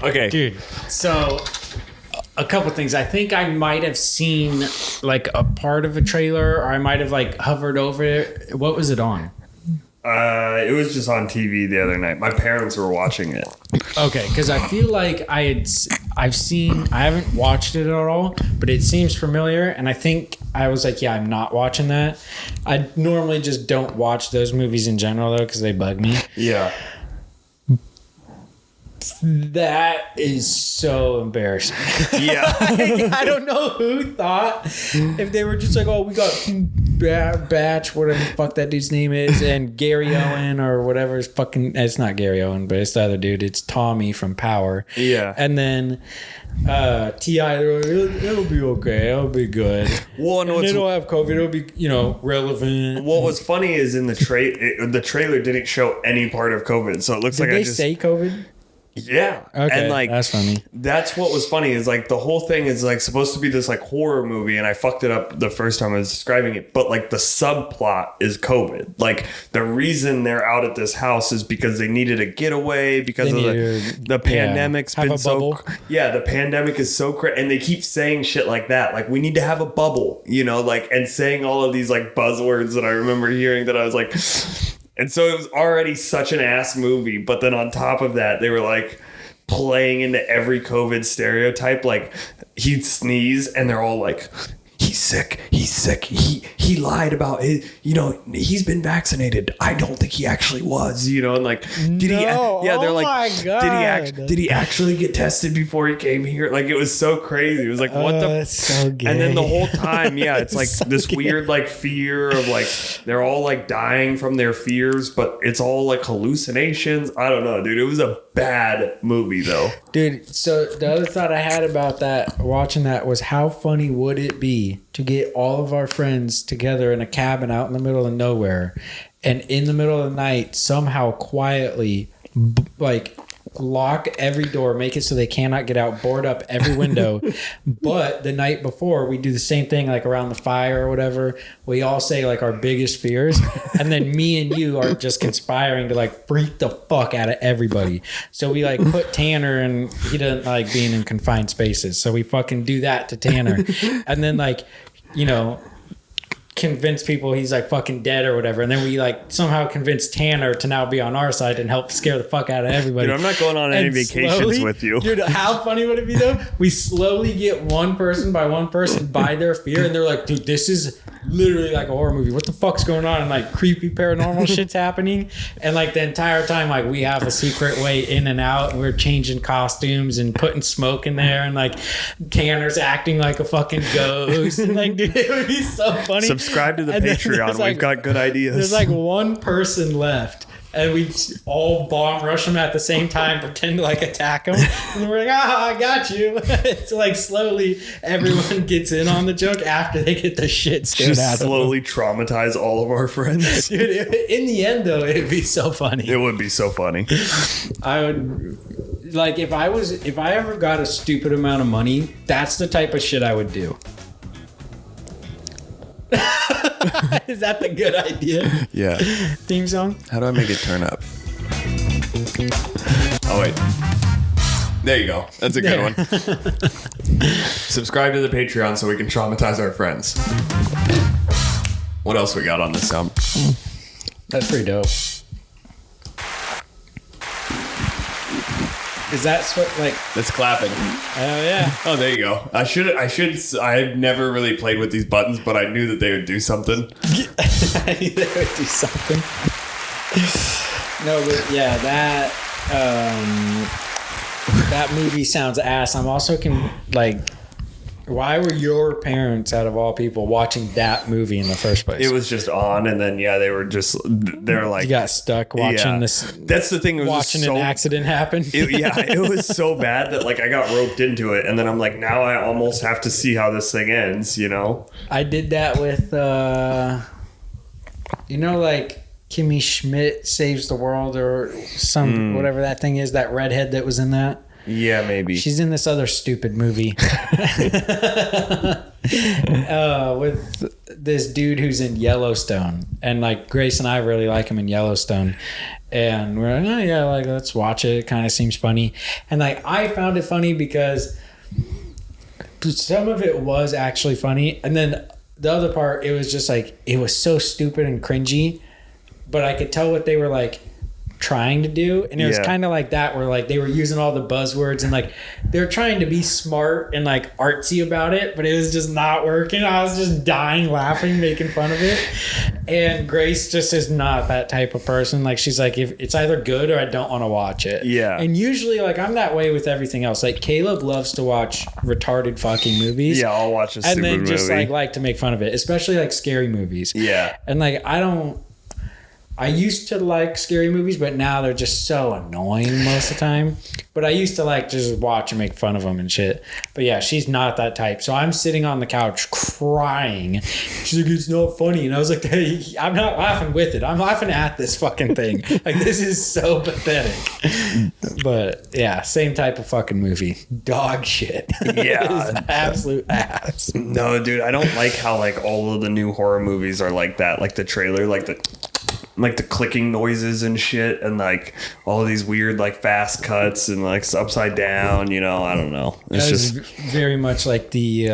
Okay. Dude, so a couple things. I think I might have seen like a part of a trailer, or I might have like hovered over it. What was it on? It was just on TV the other night. My parents were watching it. Okay, because I feel like I haven't watched it at all, but it seems familiar, and I think I was like, yeah, I'm not watching that. I normally just don't watch those movies in general though, because they bug me. Yeah. That is so embarrassing. Yeah. I don't know who thought if they were just like, oh, we got Batch, whatever the fuck that dude's name is, and Gary Owen or whatever is fucking. It's not Gary Owen, but it's the other dude. It's Tommy from Power. Yeah. And then T.I. It'll be okay. It'll be good. Well, and it'll have COVID. It'll be relevant. What was funny is in the trailer didn't show any part of COVID, so it looks Did like they say COVID? Yeah. Okay, and like that's funny. That's what was funny is like the whole thing is like supposed to be this like horror movie, and I fucked it up the first time I was describing it, but like the subplot is COVID. Like the reason they're out at this house is because they needed a getaway because of the pandemic's been so the pandemic is so crazy, and they keep saying shit like that, like we need to have a bubble, like, and saying all of these like buzzwords that I remember hearing that I was like. And so it was already such an ass movie. But then on top of that, they were like playing into every COVID stereotype. Like he'd sneeze and they're all like, he's sick. He lied about it. He's been vaccinated. I don't think he actually was, and like, did he? Yeah, they're like, my God. Did he actually get tested before he came here? Like, it was so crazy. It was like, what the? That's so gay. And then the whole time, it's like so this gay. weird like fear of like, they're all like dying from their fears, but it's all like hallucinations. I don't know, dude. It was a bad movie though. Dude, so the other thought I had about that, watching that, was how funny would it be to get all of our friends together in a cabin out in the middle of nowhere, and in the middle of the night somehow quietly like lock every door, make it so they cannot get out, board up every window. But the night before we do the same thing, like around the fire or whatever, we all say like our biggest fears, and then me and you are just conspiring to like freak the fuck out of everybody. So we like put Tanner, and he doesn't like being in confined spaces, so we fucking do that to Tanner, and then like convince people he's like fucking dead or whatever, and then we like somehow convince Tanner to now be on our side and help scare the fuck out of everybody. Dude, I'm not going on any vacations with you. Dude, how funny would it be though? We slowly get one person by their fear, and they're like, dude, this is literally like a horror movie. What the fuck's going on? And like creepy paranormal shit's happening, and like the entire time like we have a secret way in and out, and we're changing costumes and putting smoke in there, and like Tanner's acting like a fucking ghost, and like, dude, it would be so funny. Subscribe to the Patreon. We've got good ideas. There's like one person left, and we all bomb rush them at the same time, pretend to like attack them, and we're like, I got you. It's like slowly everyone gets in on the joke after they get the shit scared out of them. Slowly traumatize all of our friends. Dude, in the end though, it'd be so funny. It would be so funny. I would like if I ever got a stupid amount of money, that's the type of shit I would do. Is that the good idea? Yeah. Theme song? How do I make it turn up? Oh, wait. There you go. That's a good one. Subscribe to the Patreon so we can traumatize our friends. What else we got on this sound? That's pretty dope. Is that like? That's clapping. Oh yeah. Oh, there you go. I've never really played with these buttons, but I knew that they would do something. I knew they would do something. No, but yeah, that movie sounds ass. I'm also why were your parents, out of all people, watching that movie in the first place? It was just on, and then they're like, you got stuck watching this. That's the thing. It was watching an accident happen. It was so bad that like I got roped into it, and then I'm like, now I almost have to see how this thing ends. I did that with, like Kimmy Schmidt Saves the World or some whatever that thing is. That redhead that was in that. Yeah, maybe. She's in this other stupid movie with this dude who's in Yellowstone, and like Grace and I really like him in Yellowstone, and we're like, oh yeah, like let's watch it. It kind of seems funny, and like I found it funny because some of it was actually funny, and then the other part, it was just like it was so stupid and cringy, but I could tell what they were like trying to do, and it was kind of like that where like they were using all the buzzwords and like they're trying to be smart and like artsy about it, but it was just not working. I was just dying laughing, making fun of it. And Grace just is not that type of person. Like she's like, if it's either good or I don't want to watch it. Yeah. And usually like I'm that way with everything else. Like Caleb loves to watch retarded fucking movies. Yeah, I'll watch a stupid movie. And then just like to make fun of it, especially like scary movies. Yeah. And like I used to like scary movies, but now they're just so annoying most of the time. But I used to like just watch and make fun of them and shit. But yeah, she's not that type. So I'm sitting on the couch crying. She's like, it's not funny. And I was like, hey, I'm not laughing with it. I'm laughing at this fucking thing. Like, this is so pathetic. But yeah, same type of fucking movie. Dog shit. Yeah. Absolute ass. No, dude, I don't like how like all of the new horror movies are like that. Like the trailer, like the clicking noises and shit, and like all of these weird like fast cuts and like upside down, you know, I don't know. It's just very much like the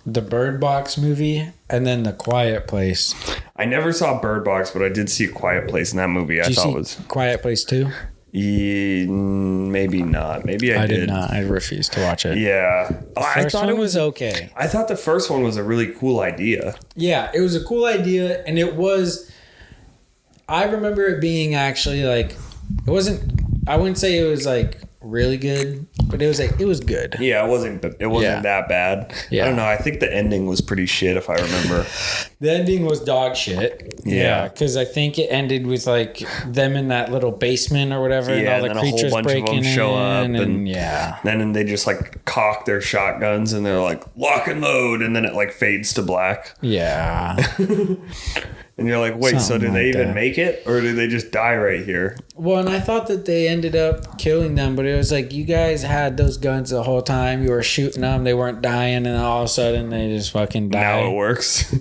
Bird Box movie and then The Quiet Place. I never saw Bird Box, but I did see A Quiet Place in that movie. I thought was Quiet Place too. Maybe not. Maybe I did not. I refused to watch it. Yeah. I thought it was okay. I thought the first one was a really cool idea. Yeah, it was a cool idea, and it was. I remember it being actually like, it wasn't. I wouldn't say it was like really good, but it was like it was good. Yeah, it wasn't that bad. Yeah. I don't know. I think the ending was pretty shit, if I remember. The ending was dog shit. Yeah, because I think it ended with like them in that little basement or whatever, yeah, and all the creatures breaking in, show up, and yeah, then they just like cock their shotguns and they're like lock and load, and then it like fades to black. Yeah. And you're like, wait, so did they even make it, or did they just die right here? Well, and I thought that they ended up killing them, but it was like, you guys had those guns the whole time. You were shooting them. They weren't dying, and all of a sudden they just fucking died. Now it works.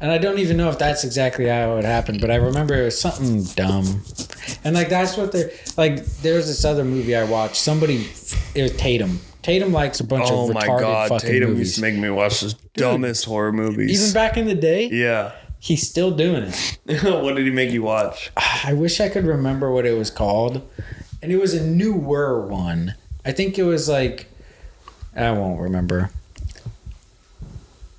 And I don't even know if that's exactly how it happened, but I remember it was something dumb. And like, that's what they're like. There's this other movie I watched. It was Tatum. Tatum likes a bunch of retarded fucking Tatum movies. used to make me watch the dumbest horror movies. Even back in the day? Yeah. He's still doing it. What did he make you watch? I wish I could remember what it was called. And it was a newer one. I think it was like, I won't remember.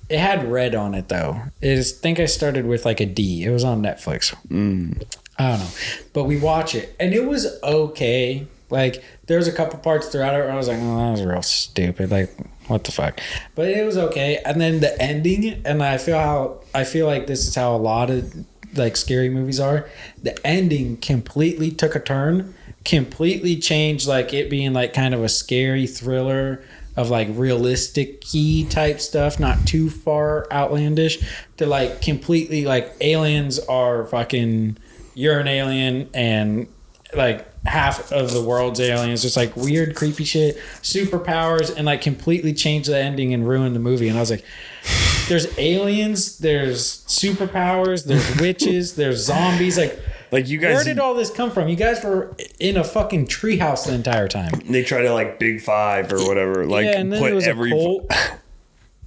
It had red on it though. I think I started with like a D. It was on Netflix. I don't know. But we watch it. And it was okay. Like, there was a couple parts throughout it where I was like, oh, that was real stupid. Like, what the fuck? But it was okay. And then the ending, and I feel like this is how a lot of like scary movies are. The ending completely took a turn, completely changed like it being like kind of a scary thriller of like realistic-y type stuff, not too far outlandish, to like completely like aliens are fucking, you're an alien and like half of the world's aliens, just like weird creepy shit, superpowers, and like completely changed the ending and ruined the movie. And I was like, there's aliens, there's superpowers, there's witches, there's zombies, like you guys, where did all this come from? You guys were in a fucking treehouse the entire time. They try to like Big Five or whatever, like yeah, and then put it was every a cult.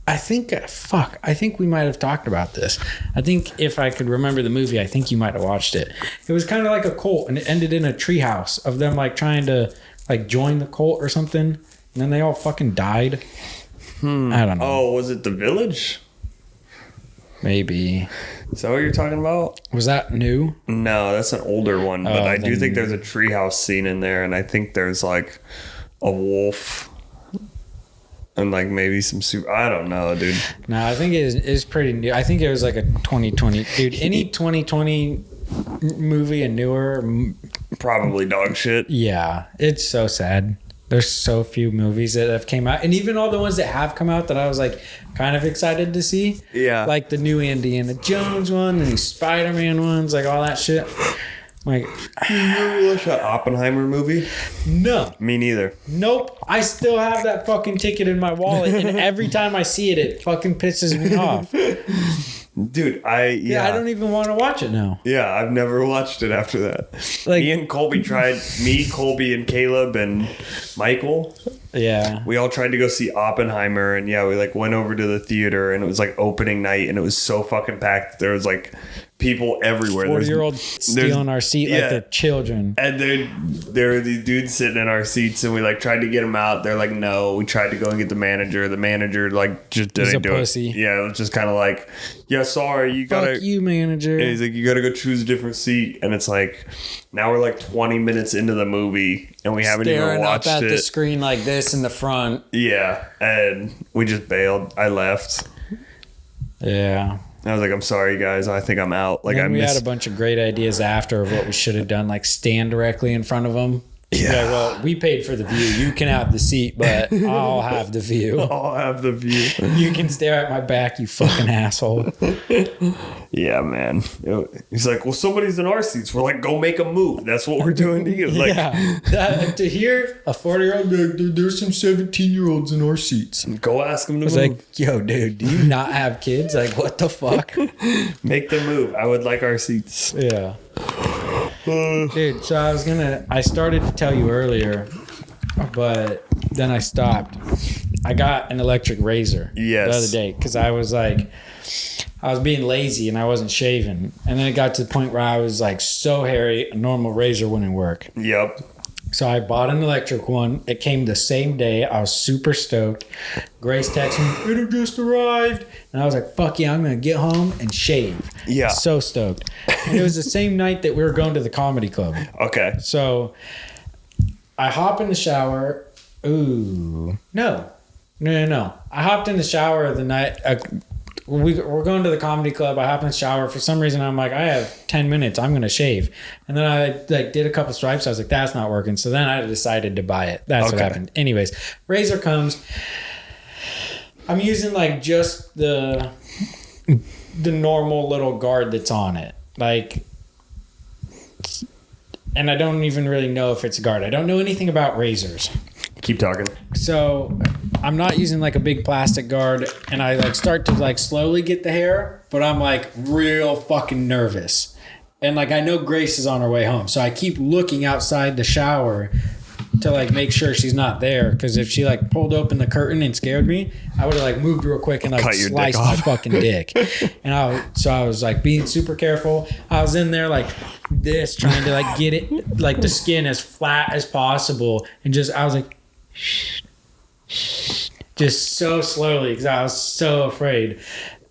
I think we might have talked about this. I think if I could remember the movie, I think you might have watched it. It was kind of like a cult, and it ended in a treehouse of them like trying to like join the cult or something, and then they all fucking died. I don't know. Oh, was it The Village? Maybe. Is that what you're talking about? Was that new? No, that's an older one, but I do think there's a treehouse scene in there, and I think there's like a wolf. And like maybe some I don't know, dude. No, I think it is pretty new. I think it was like a 2020. Dude, any 2020 movie and newer. Probably dog shit. Yeah, it's so sad. There's so few movies that have came out. And even all the ones that have come out that I was like kind of excited to see. Yeah. Like the new Indiana Jones one, the new Spider-Man ones, like all that shit. Like, You ever watch that Oppenheimer movie? no. Me neither. Nope. I still have that fucking ticket in my wallet, and every time I see it, it fucking pisses me off. Dude, I don't even want to watch it now. Yeah, I've never watched it after that. Like, me and Colby tried. Me, Colby, and Caleb and Michael. Yeah. We all tried to go see Oppenheimer, and yeah, we like went over to the theater, and it was like opening night, and it was so fucking packed. There was like people everywhere. 40-year-olds stealing our seat like they're children. And there were these dudes sitting in our seats, and we like tried to get them out. They're like, no. We tried to go and get the manager. The manager like just didn't do pussy. it. Yeah, it was just kind of like, yeah, sorry, you gotta. Fuck you, manager. And he's like, you gotta go choose a different seat. And it's like, now we're like 20 minutes into the movie, and we haven't even watched up at it. the screen like this in the front. Yeah, and we just bailed. I left. Yeah. I was like, I'm sorry, guys. I think I'm out. Like, we had a bunch of great ideas after of what we should have done, like stand directly in front of them. Yeah. Like, well, we paid for the view. You can have the seat, but I'll have the view. I'll have the view. You can stare at my back, you fucking asshole. Yeah, man. He's like, well, somebody's in our seats. We're like, go make a move. That's what we're doing to you. Like, yeah. To hear a 40-year-old be like, there's some 17-year-olds in our seats. Go ask them to move. Like, yo, dude, do you not have kids? Like, what the fuck? Make them move. I would like our seats. Yeah. Dude, so I started to tell you earlier, but then I stopped. I got an electric razor the other day because I was being lazy and I wasn't shaving. And then it got to the point where I was like so hairy, a normal razor wouldn't work. Yep. So I bought an electric one. It came the same day. I was super stoked. Grace texted me, it just arrived. And I was like, fuck yeah, I'm going to get home and shave. Yeah. So stoked. And it was the same night that we were going to the comedy club. Okay. So I hop in the shower. Ooh. No. I hopped in the shower the night. We're going to the comedy club. I hop in the shower. For some reason, I'm like, I have 10 minutes. I'm going to shave. And then I like did a couple stripes. I was like, that's not working. So then I decided to buy it. That's what happened. Anyways, razor comes. I'm using like just the normal little guard that's on it. Like, and I don't even really know if it's a guard. I don't know anything about razors. Keep talking. So I'm not using like a big plastic guard, and I like start to like slowly get the hair, but I'm like real fucking nervous. And like I know Grace is on her way home, so I keep looking outside the shower to like make sure she's not there, because if she like pulled open the curtain and scared me, I would have like moved real quick and like sliced my fucking dick. And I was like being super careful. I was in there like this, trying to like get it like the skin as flat as possible, and I was like just so slowly because I was so afraid.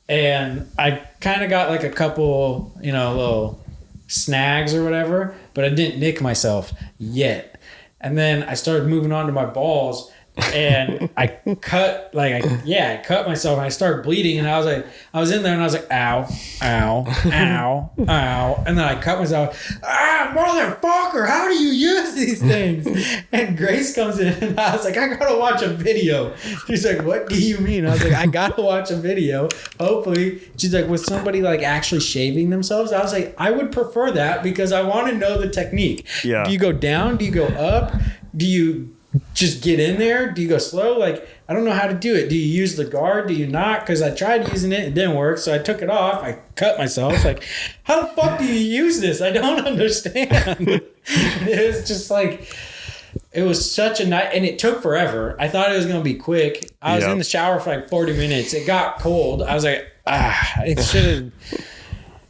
And I kind of got like a couple, little snags or whatever, but I didn't nick myself yet. And then I started moving on to my balls, and I cut myself, and I started bleeding, and I was in there, and I was like, ow, ow, ow, ow. And then I cut myself. Motherfucker, how do you use these things? And Grace comes in, and I was like, I gotta watch a video. She's like, what do you mean? I was like, I gotta watch a video. Hopefully. She's like, was somebody like actually shaving themselves? I was like, I would prefer that because I want to know the technique. Yeah. Do you go down? Do you go up? Do you just get in there? Do you go slow? Like, I don't know how to do it. Do you use the guard? Do you not? Because I tried using it. It didn't work. So I took it off. I cut myself. Like, how the fuck do you use this? I don't understand. It was just like, it was such a night. And it took forever. I thought it was going to be quick. I was in the shower for like 40 minutes. It got cold. I was like, it should have...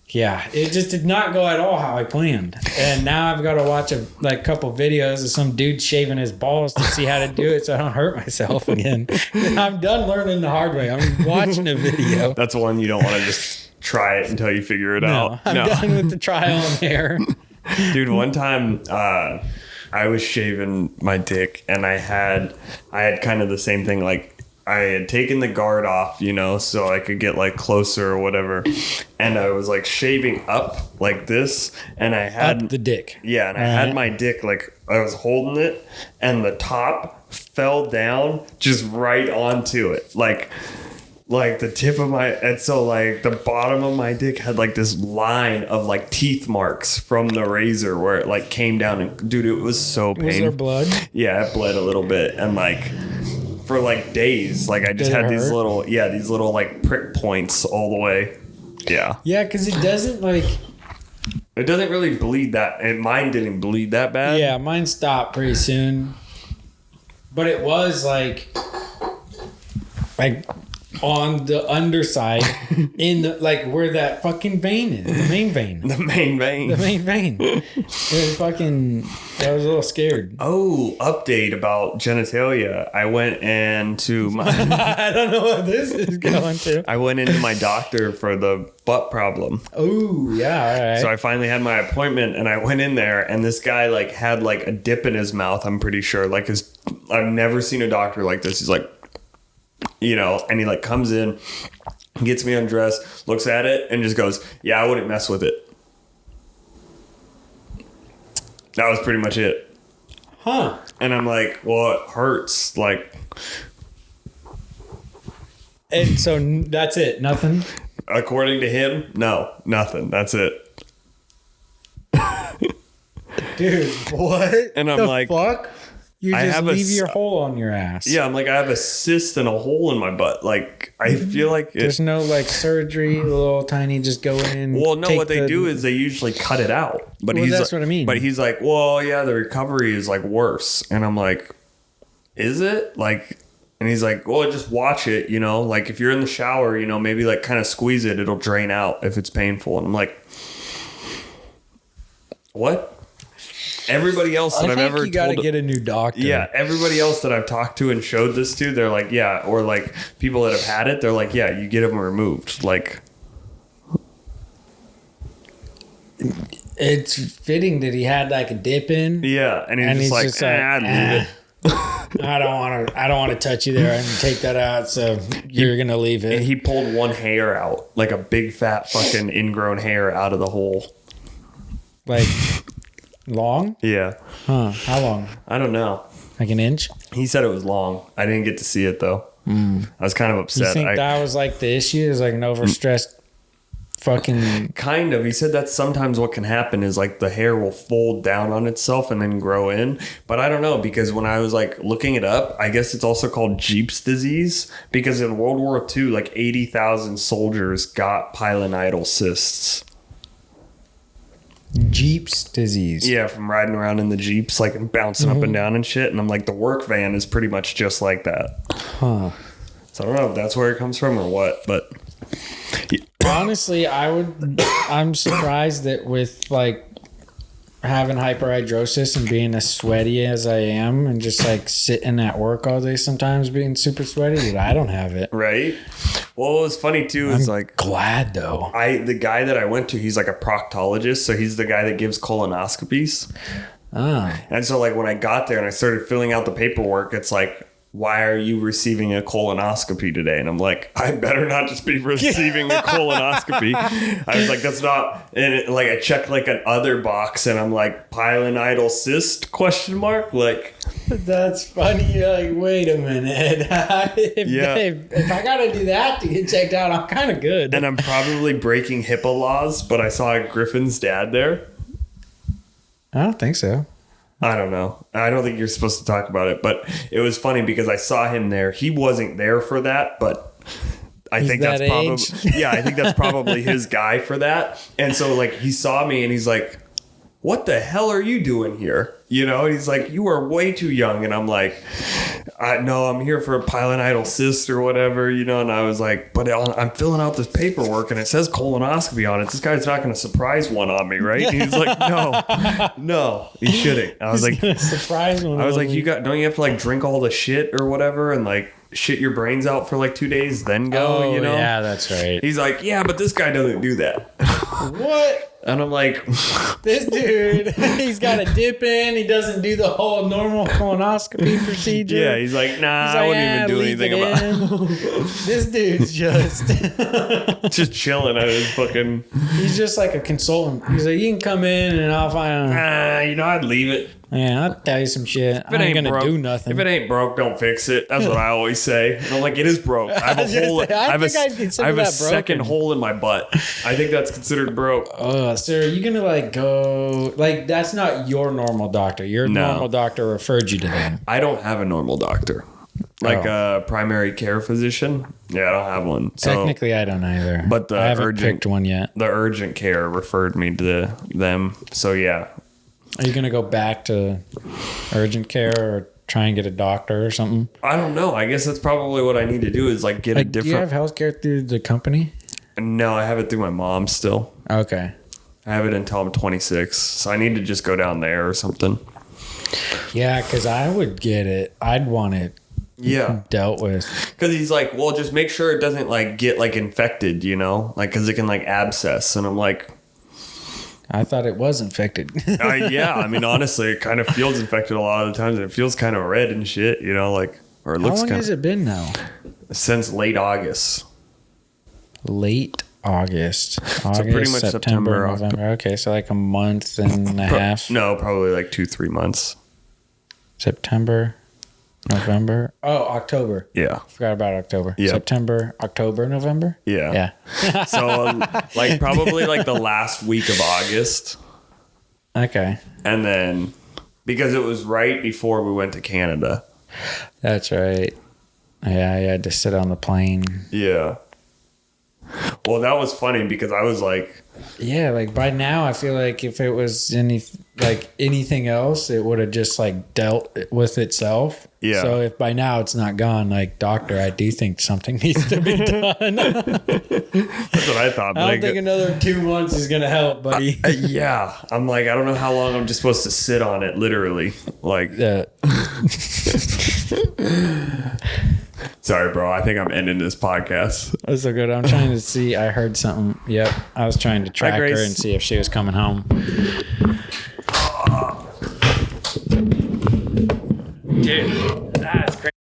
Yeah, it just did not go at all how I planned. And now I've got to watch a couple videos of some dude shaving his balls to see how to do it so I don't hurt myself again. I'm done learning the hard way. I'm watching a video. That's one you don't want to just try it until you figure it out. I'm done with the trial and error. Dude, one time I was shaving my dick, and I had kind of the same thing. Like, I had taken the guard off, so I could get like closer or whatever. And I was like shaving up like this, and I had up the dick. Yeah, and I had my dick like I was holding it, and the top fell down just right onto it. Like like the tip of my, and so like the bottom of my dick had like this line of like teeth marks from the razor where it like came down, and dude, it was so painful. Was there blood? Yeah, it bled a little bit, and like for like days, like I just had these little like prick points all the way. Yeah. Yeah, because it doesn't like. It doesn't really bleed that, and mine didn't bleed that bad. Yeah, mine stopped pretty soon. But it was like on the underside, in the, like where that fucking vein is, the main vein. The main vein. The main vein. It was fucking. I was a little scared. Oh, update about genitalia. I went into my. I don't know what this is going to. I went into my doctor for the butt problem. Oh yeah, all right. So I finally had my appointment, and I went in there, and this guy like had like a dip in his mouth. I'm pretty sure, like I've never seen a doctor like this. He's like, you know, and he like comes in, gets me undressed, looks at it, and just goes, "Yeah, I wouldn't mess with it." That was pretty much it. Huh. And I'm like, well, it hurts. Like, and so that's it. Nothing. According to him, no, nothing. That's it. Dude, what? And I'm the like, fuck? You I just have leave your hole on your ass. Yeah, I'm like, I have a cyst and a hole in my butt. Like, I feel like there's no like surgery, a little tiny, just go in. Well, no, what they do is they usually cut it out. But well, he's that's like, what I mean. But he's like, well, yeah, the recovery is like worse. And I'm like, is it? Like, and he's like, well, just watch it, you know, like if you're in the shower, you know, maybe like kind of squeeze it, it'll drain out if it's painful. And I'm like, what? Everybody else that I've ever told, you got to get a new doctor. Yeah, everybody else that I've talked to and showed this to, they're like, yeah, or like people that have had it, they're like, yeah, you get them removed. Like, it's fitting that he had like a dip in. Yeah, and he's just like, I'd leave it. I don't want to touch you there and take that out. So you're gonna leave it. And he pulled one hair out, like a big fat fucking ingrown hair out of the hole. Like. Long? Yeah. Huh. How long? I don't know. Like an inch? He said it was long. I didn't get to see it though. I was kind of upset. You think that was like the issue? Is like an overstressed fucking... Kind of. He said that's sometimes what can happen is like the hair will fold down on itself and then grow in. But I don't know, because when I was like looking it up, I guess it's also called Jeep's disease, because in World War II, like 80,000 soldiers got pilonidal cysts. Jeep's disease. Yeah, from riding around in the Jeeps, like bouncing up and down and shit. And I'm like, the work van is pretty much just like that. Huh. So I don't know if that's where it comes from or what, but honestly, I'm surprised that with like having hyperhidrosis and being as sweaty as I am and just like sitting at work all day sometimes being super sweaty, that I don't have it. Right. Well, what was funny too is like, glad though. The guy that I went to, he's like a proctologist, so he's the guy that gives colonoscopies. Ah. And so like when I got there and I started filling out the paperwork, it's like, why are you receiving a colonoscopy today? And I'm like, I better not just be receiving a colonoscopy. I was like, that's not, and it, like I checked like an other box and I'm like, pilonidal cyst ? Like, that's funny. You're like, wait a minute. if I gotta do that to get checked out, I'm kind of good. And I'm probably breaking HIPAA laws, but I saw Griffin's dad there. I don't think so. I don't know. I don't think you're supposed to talk about it, but it was funny because I saw him there. He wasn't there for that, but I think that's probably, yeah, I think that's probably his guy for that. And so like he saw me and he's like, what the hell are you doing here? You know, and he's like, you are way too young. And I'm like, no, I'm here for a pilonidal cyst or whatever, you know. And I was like, but I'm filling out this paperwork and it says colonoscopy on it. This guy's not going to surprise one on me, right? And he's like, no, he shouldn't. I was like, surprise one. I was like, don't you have to like drink all the shit or whatever and like shit your brains out for like 2 days, then go, you know? Yeah, that's right. He's like, yeah, but this guy doesn't do that. What? And I'm like, This dude, he's got a dip in. He doesn't do the whole normal colonoscopy procedure. yeah, he's like, nah, He's I like, wouldn't even do leave anything it about in. This dude's just chilling at his fucking. he's just like a consultant. He's like, you can come in and I'll find. I'd leave it. Yeah, I'll tell you some shit. I ain't gonna broke, do nothing. If it ain't broke, don't fix it. That's what I always say. And I'm like, it is broke. I have a hole. I have a second hole in my butt. I think that's considered broke. So are you gonna like go like that's not your normal doctor? Your normal doctor referred you to them. I don't have a normal doctor. Like a primary care physician. Yeah, I don't have one. So, technically, I don't either. But I haven't picked one yet. The urgent care referred me to them. So yeah. Are you going to go back to urgent care or try and get a doctor or something? I don't know. I guess that's probably what I need to do is like get a different... Do you have healthcare through the company? No, I have it through my mom still. Okay. I have it until I'm 26. So I need to just go down there or something. Yeah, because I would get it. I'd want it dealt with. Because he's like, well, just make sure it doesn't like get like infected, you know? Like, because it can like abscess. And I'm like... I thought it was infected. Yeah, I mean, honestly, it kind of feels infected a lot of the times, and it feels kind of red and shit, you know, like, or it looks. How long has it been now? Since late August. Late August. So pretty much September, November. Okay, so like a month and a half. No, probably like 2-3 months. September, November. Oh, October. Yeah. Forgot about October. Yep. September, October, November. Yeah. So like probably like the last week of August. Okay. And then because it was right before we went to Canada. That's right. Yeah, I had to sit on the plane. Yeah. Well, that was funny because I was like... Yeah, like by now I feel like if it was anything else, it would have just like dealt with itself. Yeah. So if by now it's not gone, like doctor, I do think something needs to be done. That's what I thought. I don't think another 2 months is gonna help, buddy. Yeah. I'm like, I don't know how long I'm just supposed to sit on it, literally. Like... Sorry, bro. I think I'm ending this podcast. That's so good. I'm trying to see. I heard something. Yep. I was trying to track her and see if she was coming home.